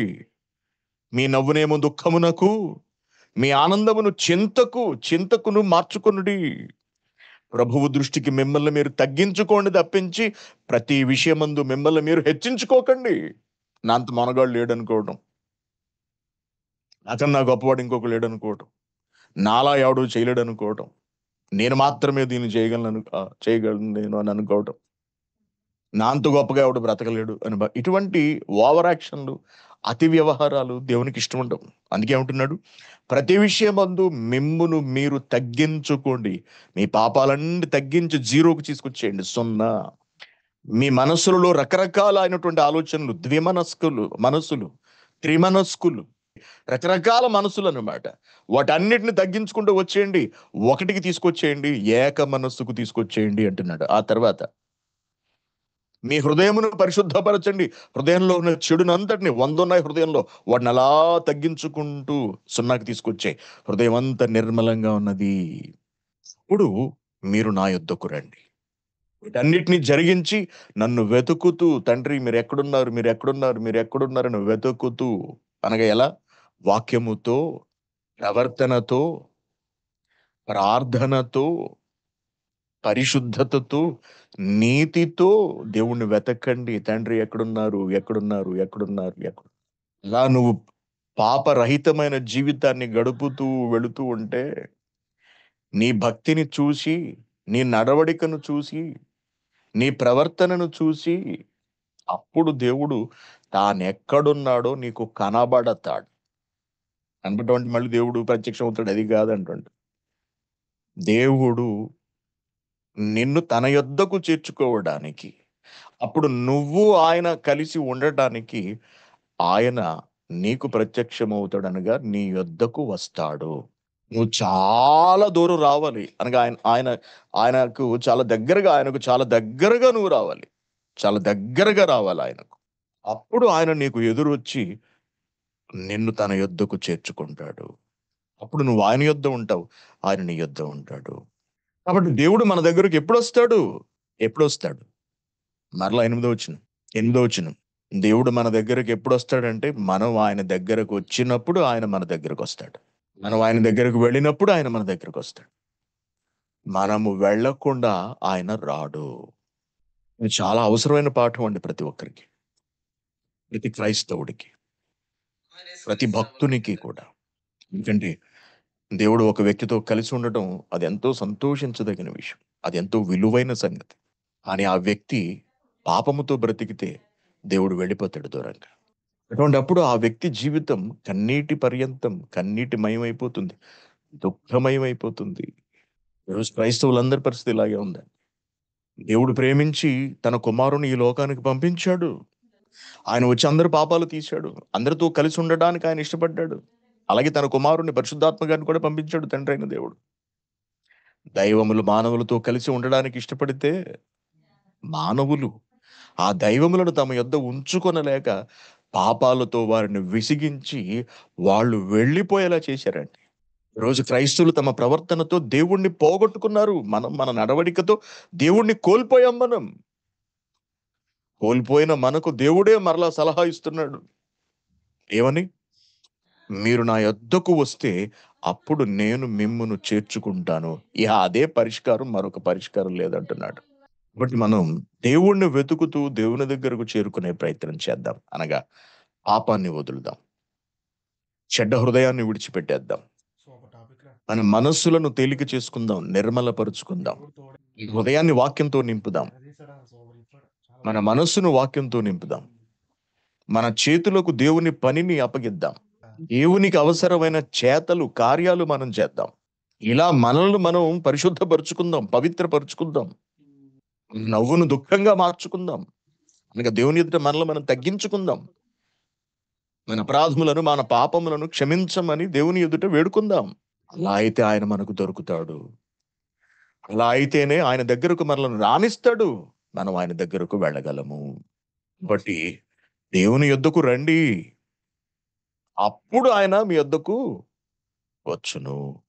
మీ నవ్వునేమో దుఃఖమునకు, మీ ఆనందమును చింతకును మార్చుకొనుడి. ప్రభువు దృష్టికి మిమ్మల్ని మీరు తగ్గించుకోండి తప్పించి, ప్రతి విషయమందు మిమ్మల్ని మీరు హెచ్చించుకోకండి. నా అంత మొనగాడు లేడనుకోవడం. నాకన్నా గొప్పవాడు ఇంకొకడు లేడనుకోవటం. నాలా ఎవడు చేయలేడనుకోవటం. నేను మాత్రమే దీన్ని చేయగలను నేను అని అనుకోవటం. నా అంత గొప్పగా ఎవడు బ్రతకలేడు అని ఇటువంటి ఓవర్ యాక్షన్‌లు, అతి వ్యవహారాలు దేవునికి ఇష్టం ఉండవు. అందుకే ఏమంటున్నాడు? ప్రతి విషయమందు మిమ్మును మీరు తగ్గించుకోండి. మీ పాపాలన్నీ తగ్గించి జీరోకి తీసుకొచ్చేయండి. 0. మీ మనస్సులలో రకరకాలైనటువంటి ఆలోచనలు, మనస్సులు, త్రిమనస్కులు, రకరకాల మనసులనమాట. వాటన్నిటిని తగ్గించుకుంటూ వచ్చేయండి. ఒకటికి తీసుకొచ్చేయండి. ఏక మనస్సుకు తీసుకొచ్చేయండి అంటున్నాడు. ఆ తర్వాత మీ హృదయమును పరిశుద్ధపరచండి. హృదయంలో ఉన్న చెడునంతటిని 100 ఉన్నాయి హృదయంలో. వాటిని అలా తగ్గించుకుంటూ 0కి తీసుకొచ్చేయి. హృదయం అంతా నిర్మలంగా ఉన్నది. ఇప్పుడు మీరు నా యొద్దకు రండి. వీటన్నిటిని జరిగించి నన్ను వెతుకుతూ తండ్రి మీరెక్కడున్నారు? మీరెక్కడున్నారు? మీరెక్కడున్నారని వెతుకుతూ అనగా ఎలా? వాక్యముతో, ప్రవర్తనతో, ప్రార్థనతో, పరిశుద్ధతతో, నీతితో దేవుణ్ణి వెతకండి. తండ్రి ఎక్కడున్నారు? ఎక్కడున్నారు? ఎక్కడున్నారు? అలా నువ్వు పాపరహితమైన జీవితాన్ని గడుపుతూ వెళుతూ ఉంటే, నీ భక్తిని చూసి, నీ నడవడికను చూసి, నీ ప్రవర్తనను చూసి, అప్పుడు దేవుడు తానెక్కడున్నాడో నీకు కనబడతాడు. కనపడటం మళ్ళీ దేవుడు ప్రత్యక్షమవుతాడు అది కాదంటుండు. దేవుడు నిన్ను తన యొద్దకు చేర్చుకోవడానికి, అప్పుడు నువ్వు ఆయన కలిసి ఉండటానికి ఆయన నీకు ప్రత్యక్షమవుతాడనగా నీ యొద్దకు వస్తాడు. నువ్వు చాలా దూరం రావాలి. అనగా ఆయనకు చాలా దగ్గరగా నువ్వు రావాలి. చాలా దగ్గరగా రావాలి ఆయనకు. అప్పుడు ఆయన నీకు ఎదురొచ్చి నిన్ను తన యొద్దకు చేర్చుకుంటాడు. అప్పుడు నువ్వు ఆయన యొద్ద ఉంటావు. ఆయన నీ యొద్ద ఉంటాడు. కాబట్టి దేవుడు మన దగ్గరికి ఎప్పుడొస్తాడు? ఎప్పుడొస్తాడు? మరలా 8వ వచనం. దేవుడు మన దగ్గరికి ఎప్పుడొస్తాడంటే, మనం ఆయన దగ్గరకు వచ్చినప్పుడు ఆయన మన దగ్గరకొస్తాడు. మనం ఆయన దగ్గరకు వెళ్ళినప్పుడు ఆయన మన దగ్గరకొస్తాడు. మనము వెళ్ళకుండా ఆయన రాడు. ఇది చాలా అవసరమైన పాఠం అండి ప్రతి ఒక్కరికి. ప్రతి క్రైస్తవుడికి, ప్రతి భక్తునికి కూడా. ఎందుకంటే దేవుడు ఒక వ్యక్తితో కలిసి ఉండటం అదెంతో సంతోషించదగిన విషయం. అదెంతో విలువైన సంగతి. కానీ ఆ వ్యక్తి పాపముతో బ్రతికితే దేవుడు వెళ్ళిపోతాడు దూరంగా. అటువంటప్పుడు ఆ వ్యక్తి జీవితం కన్నీటిమయమైపోతుంది. దుఃఖమయమైపోతుంది. ఈరోజు క్రైస్తవులందరి పరిస్థితి ఇలాగే ఉంది. దేవుడు ప్రేమించి తన కుమారుని ఈ లోకానికి పంపించాడు. ఆయన వచ్చి అందరి పాపాలు తీశాడు. అందరితో కలిసి ఉండడానికి ఆయన ఇష్టపడ్డాడు. అలాగే తన కుమారుడిని పరిశుద్ధాత్మ గారిని కూడా పంపించాడు తండ్రైన దేవుడు. దైవములు మానవులతో కలిసి ఉండడానికి ఇష్టపడితే, మానవులు ఆ దైవములను తమ యొద్ద ఉంచుకొనలేక పాపాలతో వారిని విసిగించి వాళ్ళు వెళ్ళిపోయేలా చేశారండి. ఈరోజు క్రైస్తవులు తమ ప్రవర్తనతో దేవుణ్ణి పోగొట్టుకున్నారు. మనం మన నడవడికతో దేవుణ్ణి కోల్పోయాం మనం. కోల్పోయిన మనకు దేవుడే మరలా సలహా ఇస్తున్నాడు. ఏమని? మీరు నా యొద్దకు వస్తే అప్పుడు నేను మిమ్మును చేర్చుకుంటాను. ఇహ అదే పరిష్కారం, మరొక పరిష్కారం లేదంటున్నాడు. కాబట్టి మనం దేవుణ్ణి వెతుకుతూ దేవుని దగ్గరకు చేరుకునే ప్రయత్నం చేద్దాం. అనగా పాపాన్ని వదులుదాం. చెడ్డ హృదయాన్ని విడిచిపెట్టేద్దాం. మన మనస్సులను తేలిక చేసుకుందాం, నిర్మలపరుచుకుందాం. ఈ హృదయాన్ని వాక్యంతో నింపుదాం. మన మనస్సును వాక్యంతో నింపుదాం. మన చేతులకు దేవుని పనిని అప్పగిద్దాం. దేవునికి అవసరమైన చేతలు, కార్యాలు మనం చేద్దాం. ఇలా మనల్ని మనం పరిశుద్ధపరుచుకుందాం, పవిత్రపరుచుకుందాం. నవ్వును దుఃఖంగా మార్చుకుందాం. అనగా దేవుని ఎదుట మనల్ని మనం తగ్గించుకుందాం. మన అపరాధములను, మన పాపములను క్షమించమని దేవుని ఎదుట వేడుకుందాం. అలా అయితే ఆయన మనకు దొరుకుతాడు. అలా అయితేనే ఆయన దగ్గరకు మనల్ని రానిస్తాడు. మనం ఆయన దగ్గరకు వెళ్ళగలము. కాబట్టి దేవుని యొద్దకు రండి. అప్పుడు ఆయన మీ యొద్దకు వచ్చును.